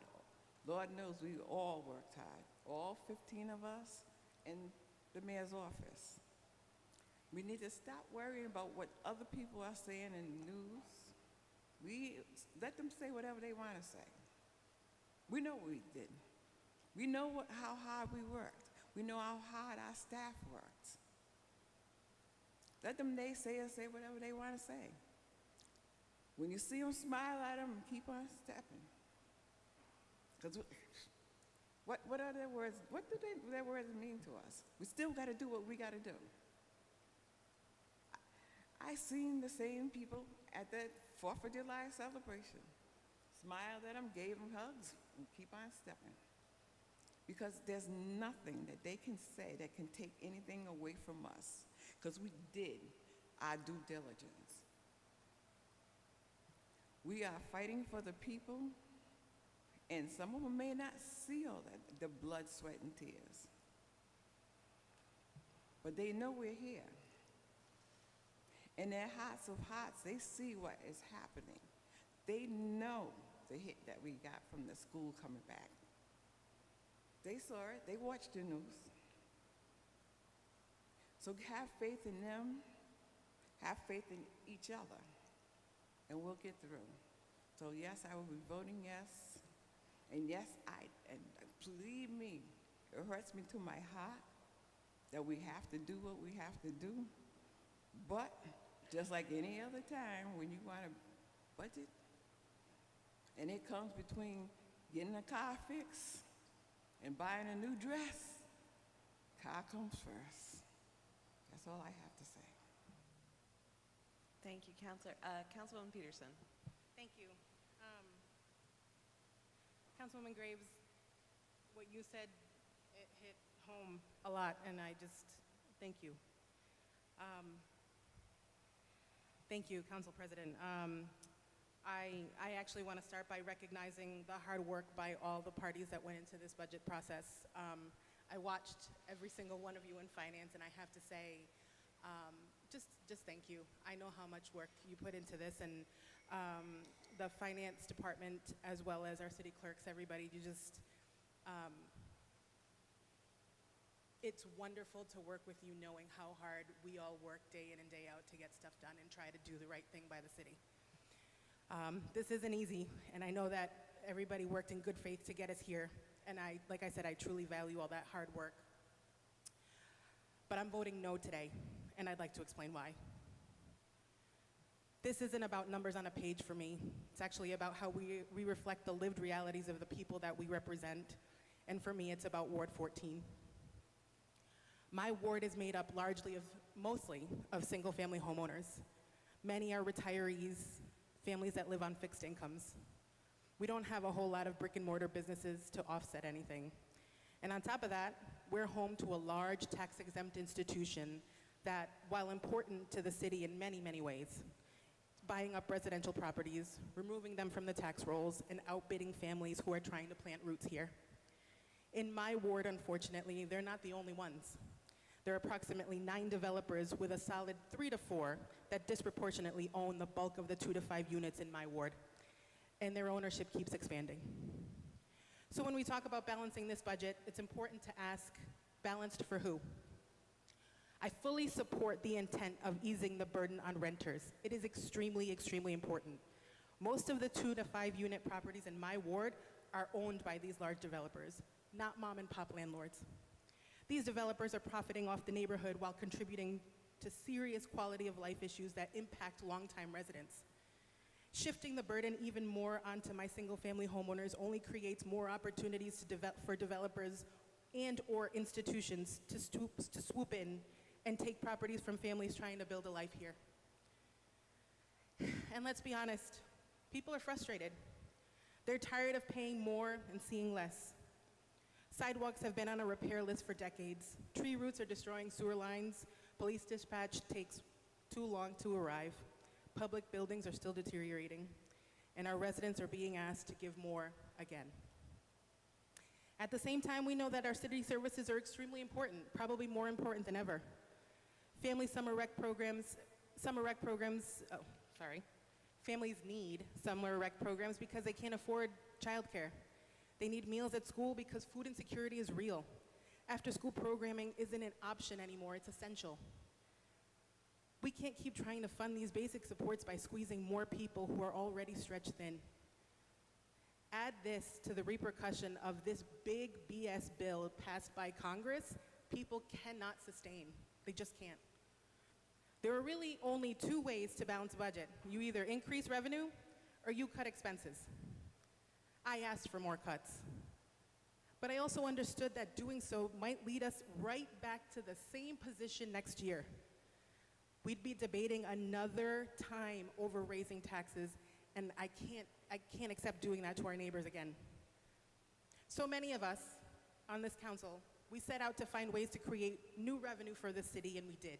Lord knows we all worked hard. All 15 of us in the mayor's office. We need to stop worrying about what other people are saying in the news. We let them say whatever they want to say. We know what we did. We know how hard we worked. We know how hard our staff worked. Let them say whatever they want to say. When you see them, smile at them and keep on stepping. Because what are their words? What do their words mean to us? We still got to do what we got to do. I seen the same people at that 4th of July celebration. smiled at them, gave them hugs, and keep on stepping. Because there's nothing that they can say that can take anything away from us, because we did our due diligence. We are fighting for the people, and some of them may not feel the blood, sweat, and tears. But they know we're here. In their hearts of hearts, they see what is happening. They know the hit that we got from the school coming back. They saw it, they watched the news. So have faith in them, have faith in each other, and we'll get through. So yes, I will be voting yes. And yes, and believe me, it hurts me to my heart that we have to do what we have to do. But just like any other time when you want to budget, and it comes between getting a car fixed and buying a new dress, car comes first. That's all I have to say. Thank you, Counselor. Councilwoman Peterson. Thank you. Councilwoman Graves, what you said, it hit home a lot, and I just thank you. Thank you, Council President. I actually want to start by recognizing the hard work by all the parties that went into this budget process. I watched every single one of you in finance, and I have to say, just thank you. I know how much work you put into this, and the finance department, as well as our city clerks, everybody, you just, it's wonderful to work with you knowing how hard we all work day in and day out to get stuff done and try to do the right thing by the city. This isn't easy, and I know that everybody worked in good faith to get us here, and like I said, I truly value all that hard work. But I'm voting no today, and I'd like to explain why. This isn't about numbers on a page for me. It's actually about how we reflect the lived realities of the people that we represent, and for me, it's about Ward 14. My ward is made up mostly of single-family homeowners. Many are retirees, families that live on fixed incomes. We don't have a whole lot of brick-and-mortar businesses to offset anything. And on top of that, we're home to a large tax-exempt institution that, while important to the city in many, many ways, buying up residential properties, removing them from the tax rolls, and outbidding families who are trying to plant roots here. In my ward, unfortunately, they're not the only ones. There are approximately 9 developers with a solid 3 to 4 that disproportionately own the bulk of the 2 to 5 units in my ward, and their ownership keeps expanding. So when we talk about balancing this budget, it's important to ask, balanced for who? I fully support the intent of easing the burden on renters. It is extremely, extremely important. Most of the 2 to 5 unit properties in my ward are owned by these large developers, not mom and pop landlords. These developers are profiting off the neighborhood while contributing to serious quality of life issues that impact longtime residents. Shifting the burden even more onto my single-family homeowners only creates more opportunities for developers and or institutions to swoop in and take properties from families trying to build a life here. And let's be honest, people are frustrated. They're tired of paying more and seeing less. Sidewalks have been on a repair list for decades. Tree roots are destroying sewer lines. Police dispatch takes too long to arrive. Public buildings are still deteriorating. And our residents are being asked to give more again. At the same time, we know that our city services are extremely important, probably more important than ever. Families need summer rec programs because they can't afford childcare. They need meals at school because food insecurity is real. After-school programming isn't an option anymore, it's essential. We can't keep trying to fund these basic supports by squeezing more people who are already stretched thin. Add this to the repercussion of this big BS bill passed by Congress, people cannot sustain. They just can't. There are really only 2 ways to balance a budget. You either increase revenue or you cut expenses. I asked for more cuts. But I also understood that doing so might lead us right back to the same position next year. We'd be debating another time over raising taxes, and I I can't accept doing that to our neighbors again. So many of us on this council, we set out to find ways to create new revenue for the city, and we did.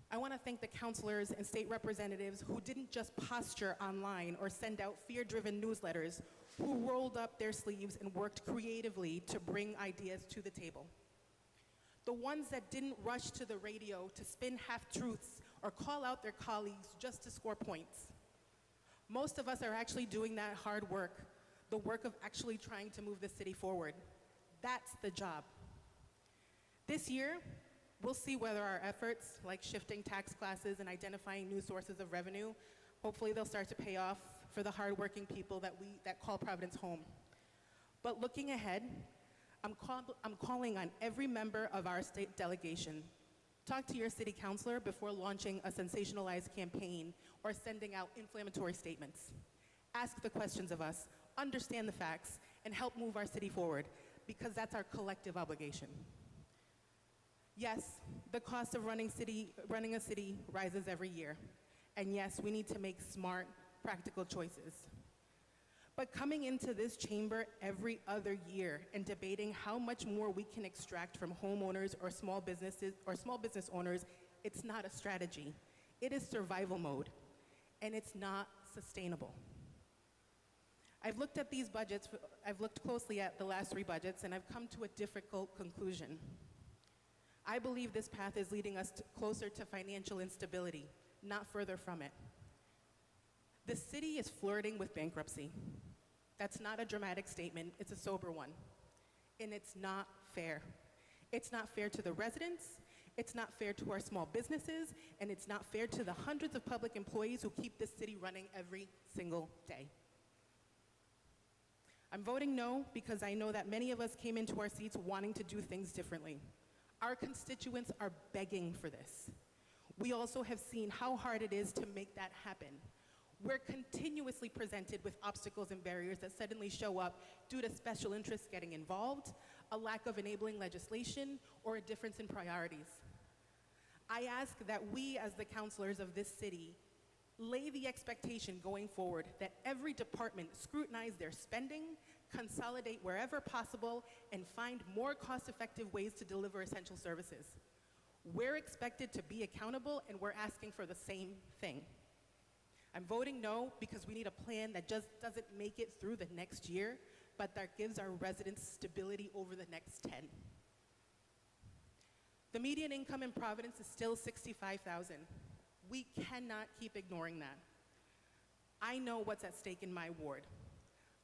I want to thank the councilors and state representatives who didn't just posture online or send out fear-driven newsletters, who rolled up their sleeves and worked creatively to bring ideas to the table. The ones that didn't rush to the radio to spin half-truths or call out their colleagues just to score points. Most of us are actually doing that hard work, the work of actually trying to move the city forward. That's the job. This year, we'll see whether our efforts, like shifting tax classes and identifying new sources of revenue, hopefully they'll start to pay off for the hardworking people that call Providence home. But looking ahead, I'm calling on every member of our state delegation. Talk to your city councilor before launching a sensationalized campaign or sending out inflammatory statements. Ask the questions of us, understand the facts, and help move our city forward, because that's our collective obligation. Yes, the cost of running a city rises every year. And yes, we need to make smart, practical choices. But coming into this chamber every other year and debating how much more we can extract from homeowners or small business owners, it's not a strategy. It is survival mode, and it's not sustainable. I've looked at these budgets, I've looked closely at the last 3 budgets, and I've come to a difficult conclusion. I believe this path is leading us closer to financial instability, not further from it. The city is flirting with bankruptcy. That's not a dramatic statement, it's a sober one. And it's not fair. It's not fair to the residents, it's not fair to our small businesses, and it's not fair to the hundreds of public employees who keep this city running every single day. I'm voting no because I know that many of us came into our seats wanting to do things differently. Our constituents are begging for this. We also have seen how hard it is to make that happen. We're continuously presented with obstacles and barriers that suddenly show up due to special interests getting involved, a lack of enabling legislation, or a difference in priorities. I ask that we, as the councilors of this city, lay the expectation going forward that every department scrutinize their spending, consolidate wherever possible, and find more cost-effective ways to deliver essential services. We're expected to be accountable, and we're asking for the same thing. I'm voting no because we need a plan that just doesn't make it through the next year, but that gives our residents stability over the next 10. The median income in Providence is still $65,000. We cannot keep ignoring that. I know what's at stake in my ward.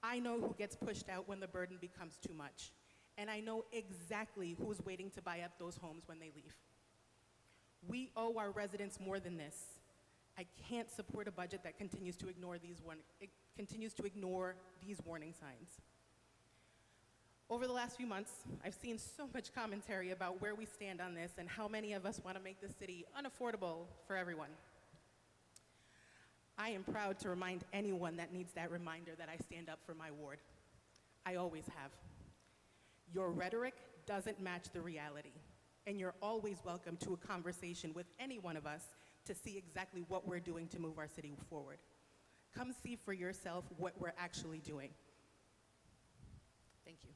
I know who gets pushed out when the burden becomes too much. And I know exactly who's waiting to buy up those homes when they leave. We owe our residents more than this. I can't support a budget that continues to ignore these warning signs. Over the last few months, I've seen so much commentary about where we stand on this and how many of us want to make this city unaffordable for everyone. I am proud to remind anyone that needs that reminder that I stand up for my ward. I always have. Your rhetoric doesn't match the reality, and you're always welcome to a conversation with any one of us to see exactly what we're doing to move our city forward. Come see for yourself what we're actually doing. Thank you.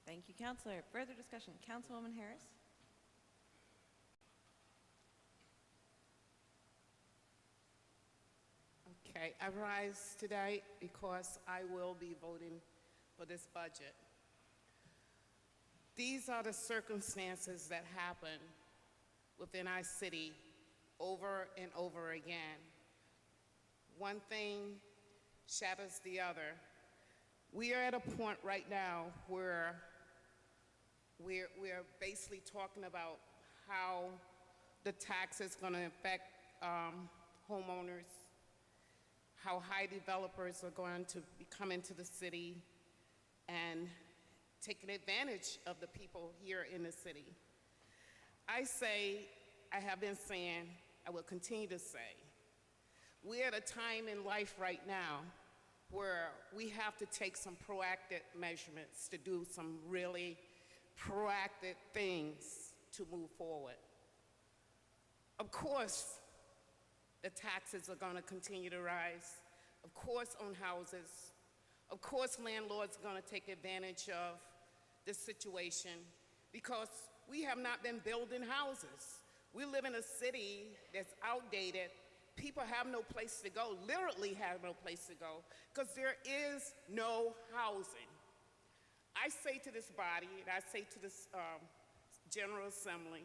Thank you, Councilor. Further discussion, Councilwoman Harris. Okay, I rise today because I will be voting for this budget. These are the circumstances that happen within our city over and over again. One thing shadows the other. We are at a point right now where we're basically talking about how the tax is going to affect homeowners, how high developers are going to come into the city and taking advantage of the people here in the city. I say, I have been saying, I will continue to say, we're at a time in life right now where we have to take some proactive measurements to do some really proactive things to move forward. Of course, the taxes are going to continue to rise. Of course, on houses. Of course, landlords are going to take advantage of this situation because we have not been building houses. We live in a city that's outdated. People have no place to go, literally have no place to go, because there is no housing. I say to this body, and I say to this General Assembly,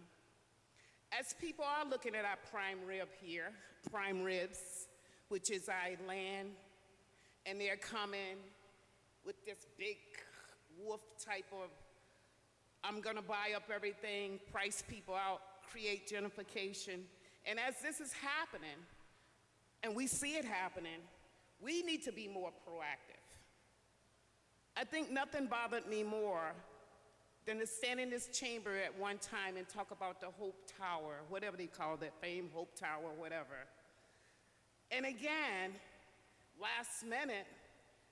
as people are looking at our prime rib here, prime ribs, which is our land, and they're coming with this big wolf type of, I'm gonna buy up everything, price people out, create gentrification. And as this is happening, and we see it happening, we need to be more proactive. I think nothing bothered me more than to stand in this chamber at one time and talk about the Hope Tower, whatever they call that, famed Hope Tower, whatever. And again, last minute,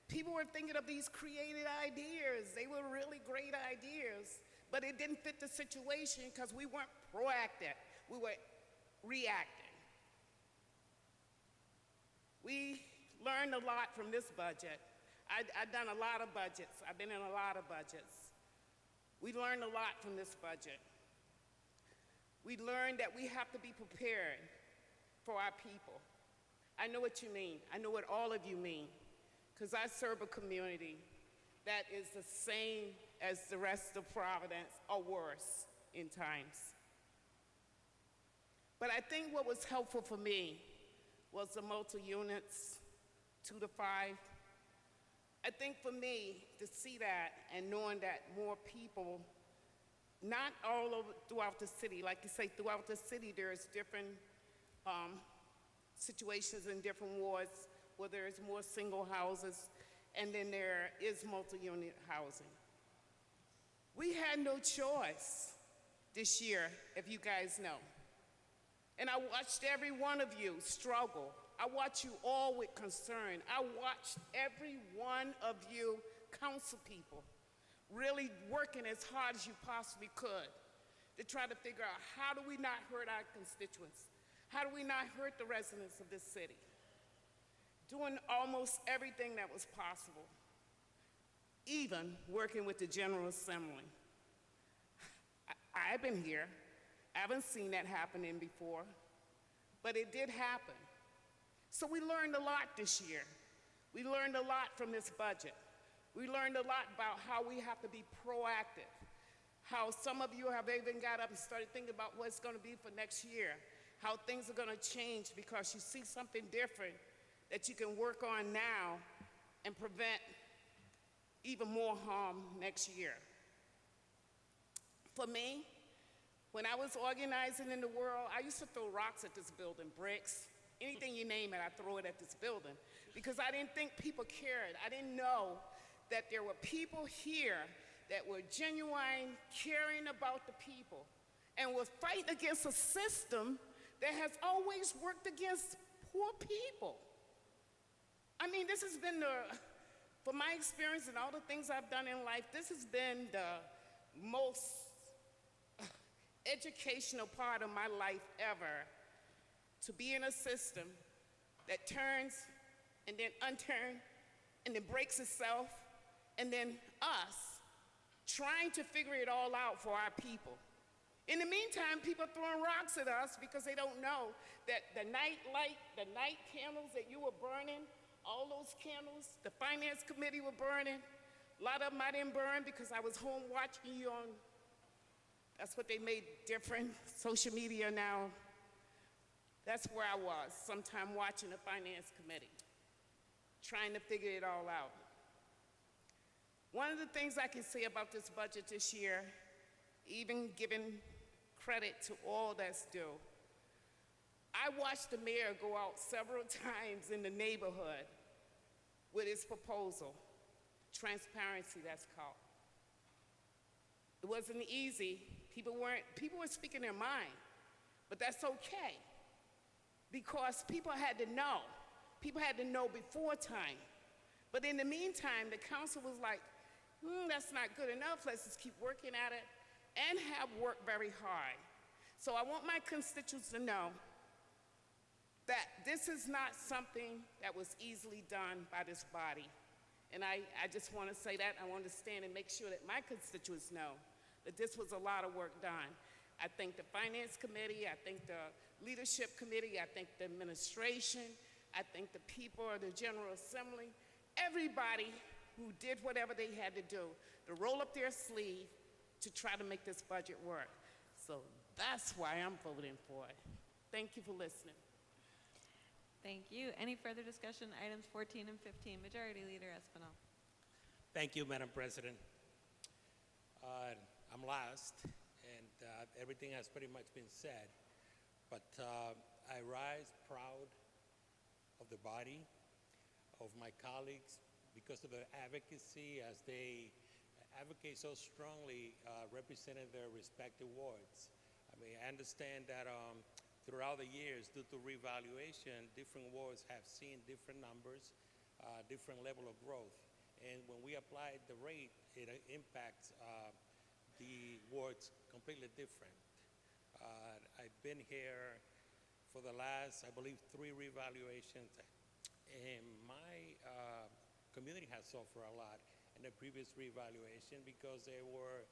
people were thinking of these creative ideas. They were really great ideas, but it didn't fit the situation because we weren't proactive. We were reacting. We learned a lot from this budget. I've done a lot of budgets. I've been in a lot of budgets. We learned a lot from this budget. We learned that we have to be prepared for our people. I know what you mean. I know what all of you mean, because I serve a community that is the same as the rest of Providence, or worse in times. But I think what was helpful for me was the multi-units, 2 to 5. I think for me, to see that and knowing that more people, not all over throughout the city, like you say, throughout the city there's different situations in different wards where there's more single houses, and then there is multi-unit housing. We had no choice this year, if you guys know. And I watched every one of you struggle. I watched you all with concern. I watched every one of you council people really working as hard as you possibly could to try to figure out, how do we not hurt our constituents? How do we not hurt the residents of this city? Doing almost everything that was possible, even working with the General Assembly. I've been here. I haven't seen that happening before, but it did happen. So we learned a lot this year. We learned a lot from this budget. We learned a lot about how we have to be proactive, how some of you have even got up and started thinking about what's going to be for next year, how things are going to change because you see something different that you can work on now and prevent even more harm next year. For me, when I was organizing in the world, I used to throw rocks at this building, bricks, anything you name it, I throw it at this building, because I didn't think people cared. I didn't know that there were people here that were genuine, caring about the people, and were fighting against a system that has always worked against poor people. I mean, this has been for my experience and all the things I've done in life, this has been the most educational part of my life ever, to be in a system that turns and then unturns and then breaks itself, and then us trying to figure it all out for our people. In the meantime, people are throwing rocks at us because they don't know that the night light, the night candles that you were burning, all those candles, the finance committee were burning. A lot of them I didn't burn because I was home watching you on, that's what they made different, social media now. That's where I was, sometime watching the finance committee, trying to figure it all out. One of the things I can say about this budget this year, even giving credit to all that's due, I watched the mayor go out several times in the neighborhood with his proposal, transparency that's called. It wasn't easy. People were speaking their mind, but that's okay, because people had to know. People had to know before time. But in the meantime, the council was like, that's not good enough. Let's just keep working at it and have worked very hard. So I want my constituents to know that this is not something that was easily done by this body. And I just want to say that. I want to stand and make sure that my constituents know that this was a lot of work done. I thank the Finance Committee, I thank the Leadership Committee, I thank the administration, I thank the people of the General Assembly, everybody who did whatever they had to do to roll up their sleeve to try to make this budget work. So that's why I'm voting for it. Thank you for listening. Thank you. Any further discussion, items 14 and 15? Majority Leader Espinal. Thank you, Madam President. I'm last, and everything has pretty much been said, but I rise proud of the body, of my colleagues, because of their advocacy as they advocate so strongly representing their respective wards. I mean, I understand that throughout the years, due to revaluation, different wards have seen different numbers, different level of growth. And when we apply the rate, it impacts the wards completely different. I've been here for the last, I believe, 3 revaluations, and my community has suffered a lot in the previous revaluation because they were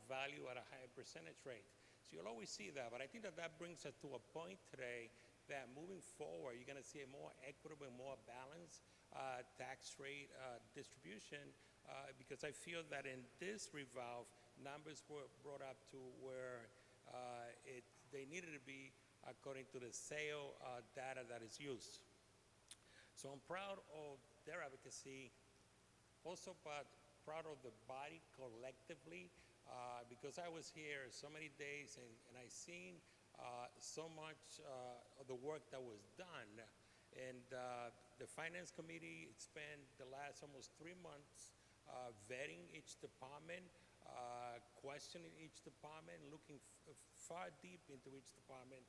valued at a higher percentage rate. So you'll always see that, but I think that that brings us to a point today that moving forward, you're going to see a more equitable, more balanced tax rate distribution because I feel that in this revolve, numbers were brought up to where they needed to be according to the sale data that is used. So I'm proud of their advocacy, also but proud of the body collectively because I was here so many days and I seen so much of the work that was done. And the Finance Committee spent the last almost 3 months vetting each department, questioning each department, looking far deep into each department.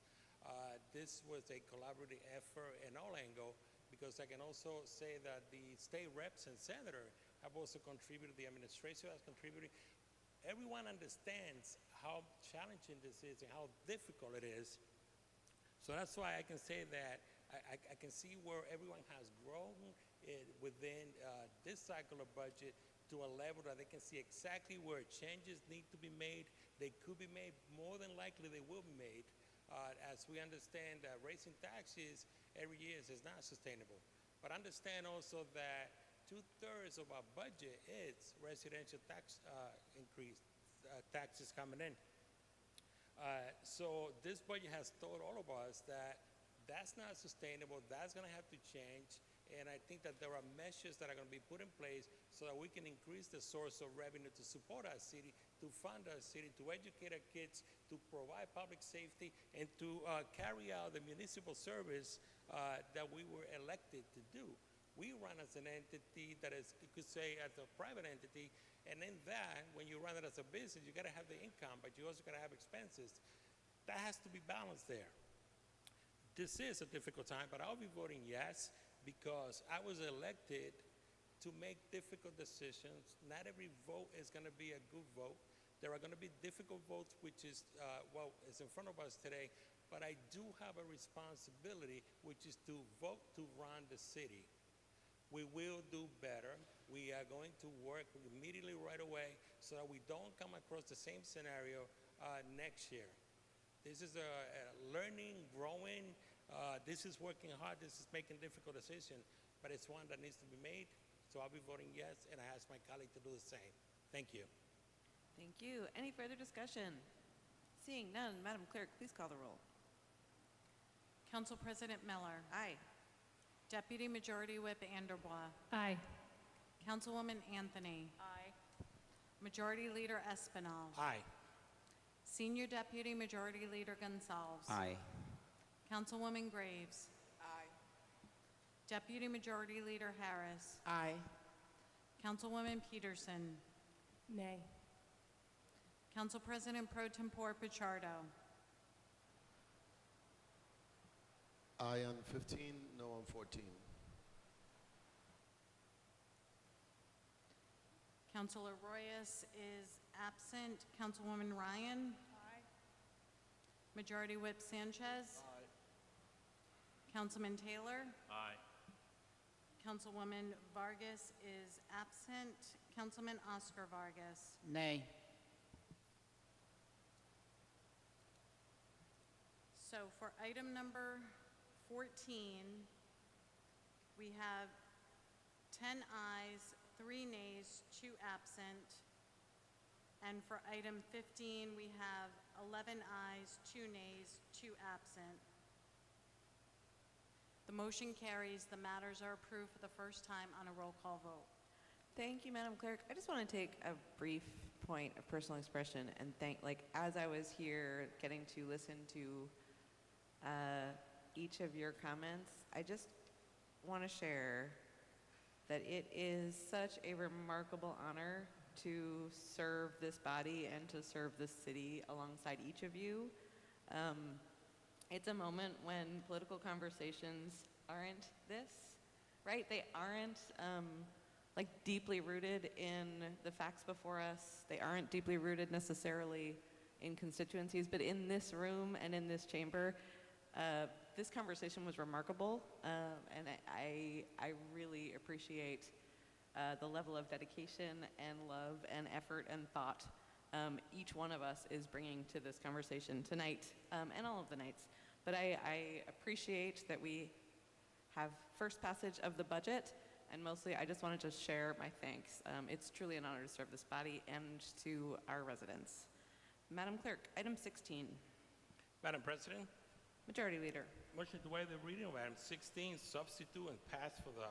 This was a collaborative effort in all angles because I can also say that the state reps and senator have also contributed, the administration has contributed. Everyone understands how challenging this is and how difficult it is. So that's why I can say that I can see where everyone has grown within this cycle of budget to a level that they can see exactly where changes need to be made. They could be made, more than likely they will be made, as we understand that raising taxes every year is not sustainable. But understand also that 2/3 of our budget is residential tax increase, taxes coming in. So this budget has told all of us that that's not sustainable, that's gonna have to change, and I think that there are measures that are gonna be put in place so that we can increase the source of revenue to support our city, to fund our city, to educate our kids, to provide public safety, and to carry out the municipal service that we were elected to do. We run as an entity that is, you could say, as a private entity, and in that, when you run it as a business, you gotta have the income, but you also gotta have expenses. That has to be balanced there. This is a difficult time, but I'll be voting yes, because I was elected to make difficult decisions. Not every vote is gonna be a good vote. There are gonna be difficult votes, which is, is in front of us today, but I do have a responsibility, which is to vote to run the city. We will do better. We are going to work immediately right away so that we don't come across the same scenario next year. This is a learning, growing, this is working hard, this is making difficult decisions, but it's one that needs to be made. So I'll be voting yes, and I ask my colleague to do the same. Thank you. Thank you. Any further discussion? Seeing none, Madam Clerk, please call the roll. Council President Miller. Aye. Deputy Majority Whip Anderbois. Aye. Councilwoman Anthony. Aye. Majority Leader Espinal. Aye. Senior Deputy Majority Leader Gonzalez. Aye. Councilwoman Graves. Aye. Deputy Majority Leader Harris. Aye. Councilwoman Peterson. Nay. Council President Pro Tempore Pichardo. Aye on 15, no on 14. Councilor Royas is absent. Councilwoman Ryan. Aye. Majority Whip Sanchez. Councilman Taylor. Aye. Councilwoman Vargas is absent. Councilman Oscar Vargas. Nay. So for item number 14, we have 10 ayes, 3 nays, 2 absent. And for item 15, we have 11 ayes, 2 nays, 2 absent. The motion carries. The matters are approved for the first time on a roll call vote. Thank you, Madam Clerk. I just want to take a brief point of personal expression and thank, as I was here getting to listen to each of your comments, I just want to share that it is such a remarkable honor to serve this body and to serve this city alongside each of you. It's a moment when political conversations aren't this, right? They aren't deeply rooted in the facts before us. They aren't deeply rooted necessarily in constituencies, but in this room and in this chamber, this conversation was remarkable, and I really appreciate the level of dedication and love and effort and thought each one of us is bringing to this conversation tonight and all of the nights. But I appreciate that we have first passage of the budget, and mostly I just wanted to share my thanks. It's truly an honor to serve this body and to our residents. Madam Clerk, item 16. Madam President, Majority Leader. motion to waive the reading of item 16, substitute and pass for the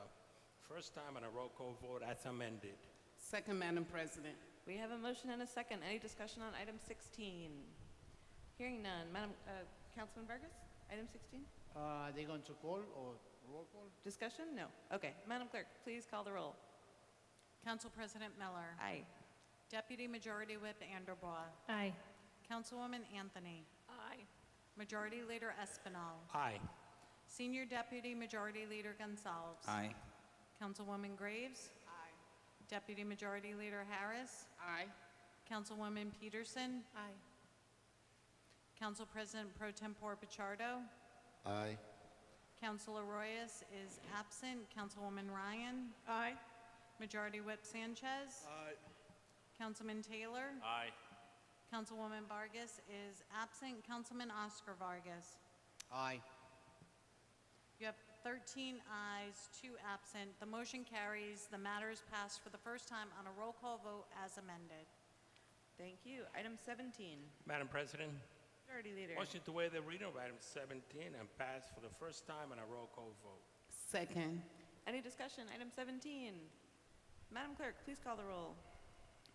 first time on a roll call vote as amended. Second, Madam President. We have a motion and a second. Any discussion on item 16? Hearing none. Councilman Vargas, item 16? Are they going to call or roll call? Discussion? No. Okay. Madam Clerk, please call the roll. Council President Miller. Aye. Deputy Majority Whip Anderbaugh. Aye. Councilwoman Anthony. Aye. Majority Leader Espinal. Aye. Senior Deputy Majority Leader Gonzalez. Aye. Councilwoman Graves. Aye. Deputy Majority Leader Harris. Aye. Councilwoman Peterson. Aye. Council President Pro Tempore Pichardo. Aye. Councilor Royas is absent. Councilwoman Ryan. Aye. Majority Whip Sanchez. Aye. Councilman Taylor. Aye. Councilwoman Vargas is absent. Councilman Oscar Vargas. Aye. You have 13 ayes, 2 absent. The motion carries. The matter is passed for the first time on a roll call vote as amended. Thank you. Item 17. Madam President, Majority Leader. motion to waive the reading of item 17 and pass for the first time on a roll call vote. Second. Any discussion? Item 17. Madam Clerk, please call the roll.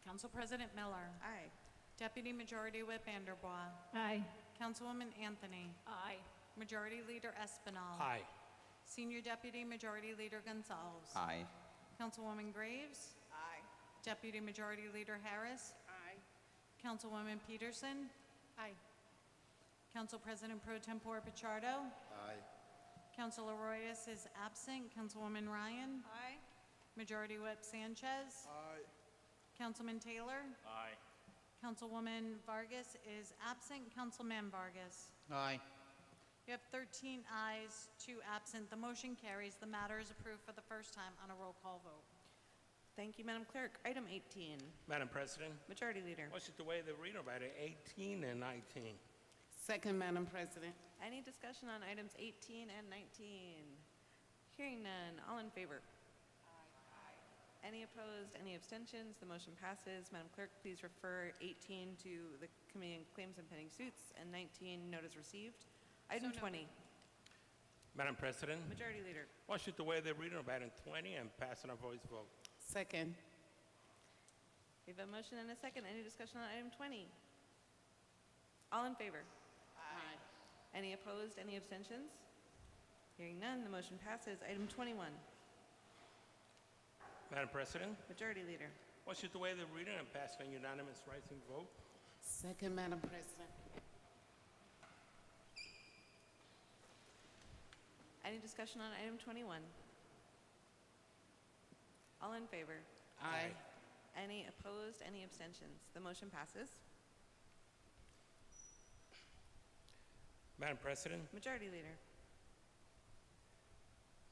Council President Miller. Aye. Deputy Majority Whip Anderbaugh. Aye. Councilwoman Anthony. Aye. Majority Leader Espinal. Aye. Senior Deputy Majority Leader Gonzalez. Aye. Councilwoman Graves. Aye. Deputy Majority Leader Harris. Aye. Councilwoman Peterson. Aye. Council President Pro Tempore Pichardo. Aye. Councilor Royas is absent. Councilwoman Ryan. Aye. Majority Whip Sanchez. Aye. Councilman Taylor. Aye. Councilwoman Vargas is absent. Councilman Vargas. Aye. You have 13 ayes, 2 absent. The motion carries. The matter is approved for the first time on a roll call vote. Thank you, Madam Clerk. Item 18. Madam President, Majority Leader. motion to waive the reading of item 18 and 19. Second, Madam President. Any discussion on items 18 and 19? Hearing none. All in favor? Any opposed? Any abstentions? The motion passes. Madam Clerk, please refer 18 to the Committee on Claims and Pending Suits and 19 notice received. Item 20. Madam President, Majority Leader. motion to waive the reading of item 20 and pass on a voice vote. Second. We have a motion and a second. Any discussion on item 20? All in favor? Aye. Any opposed? Any abstentions? Hearing none, the motion passes. Item 21. Madam President, Majority Leader. motion to waive the reading and pass on unanimous rising vote. Second, Madam President. Any discussion on item 21? All in favor? Aye. Any opposed? Any abstentions? The motion passes. Madam President, Majority Leader.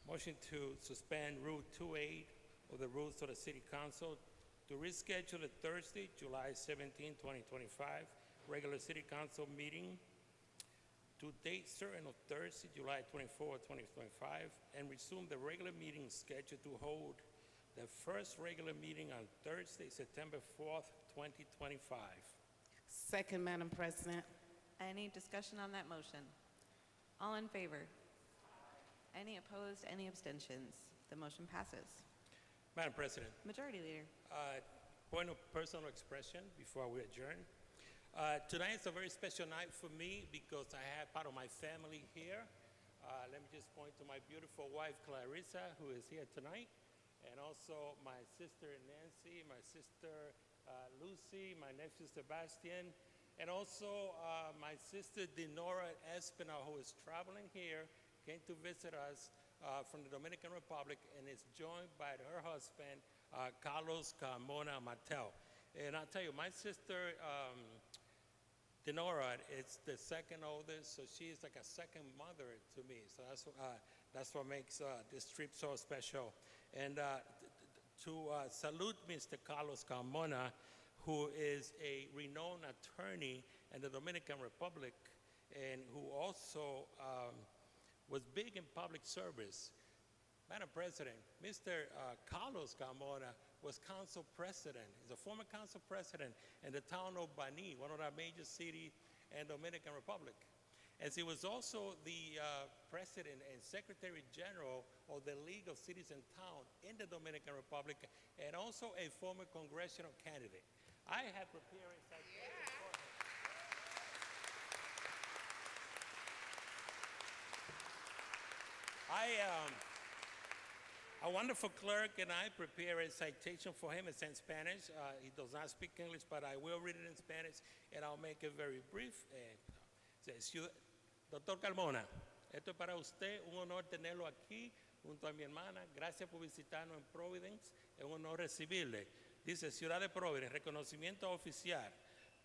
Motion to suspend Rule 28 of the rules of the City Council to reschedule the Thursday, July 17, 2025, regular City Council meeting to date certain of Thursday, July 24, 2025, and resume the regular meeting scheduled to hold the first regular meeting on Thursday, September 4th, 2025. Second, Madam President. Any discussion on that motion? All in favor? Any opposed? Any abstentions? The motion passes. Madam President, Majority Leader. point of personal expression before we adjourn. Tonight is a very special night for me because I have part of my family here. Let me just point to my beautiful wife, Clarissa, who is here tonight, and also my sister Nancy, my sister Lucy, my nephew Sebastian, and also my sister Dinora Espinal, who is traveling here, came to visit us from the Dominican Republic and is joined by her husband, Carlos Carmona Mateo. And I'll tell you, my sister Dinora is the second oldest, so she is like a second mother to me. So that's what makes this trip so special. And to salute Mr. Carlos Carmona, who is a renowned attorney in the Dominican Republic and who also was big in public service. Madam President, Mr. Carlos Carmona was council president. He's a former council president in the town of Bani, one of our major cities in Dominican Republic. As he was also the president and secretary general of the League of Cities and Towns in the Dominican Republic, and also a former congressional candidate. I have prepared a citation for him. A wonderful clerk and I prepare a citation for him. It's in Spanish. He does not speak English, but I will read it in Spanish, and I'll make it very brief. Doctor Carmona, esto es para usted, un honor tenerlo aquí junto a mi hermana. Gracias por visitarnos en Providence. Es un honor recibirle. Dice, Ciudad de Providence, reconocimiento oficial.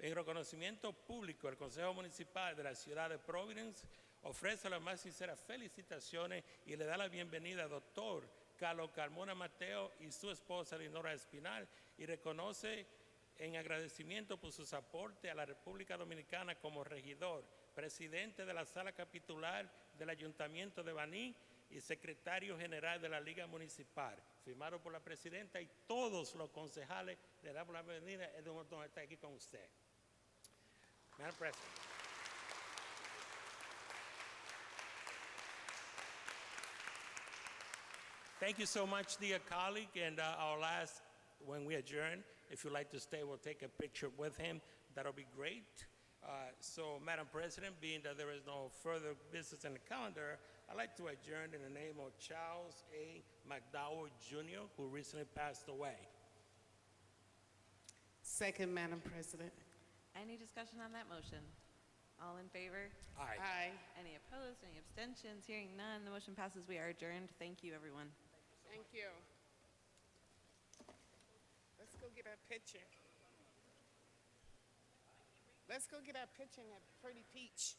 En reconocimiento público, el Consejo Municipal de la Ciudad de Providence ofrece las más sinceras felicitaciones y le da la bienvenida al doctor Carlos Carmona Mateo y su esposa Dinora Espinal, y reconoce en agradecimiento por sus aportes a la República Dominicana como regidor, presidente de la Sala Capitular del Ayuntamiento de Baní y secretario general de la Liga Municipal, firmado por la presidenta y todos los concejales. Le damos la bienvenida. Es un honor estar aquí con usted. Madam President. Thank you so much, dear colleague. And our last, when we adjourn, if you'd like to stay, we'll take a picture with him. That'll be great. So, Madam President, being that there is no further business in the calendar, I'd like to adjourn in the name of Charles A. McDowell, Jr., who recently passed away. Second, Madam President. Any discussion on that motion? All in favor? Aye. Aye. Any opposed? Any abstentions? Hearing none, the motion passes. We are adjourned. Thank you, everyone. Thank you. Let's go get our picture. Let's go get our picture in that pretty peach.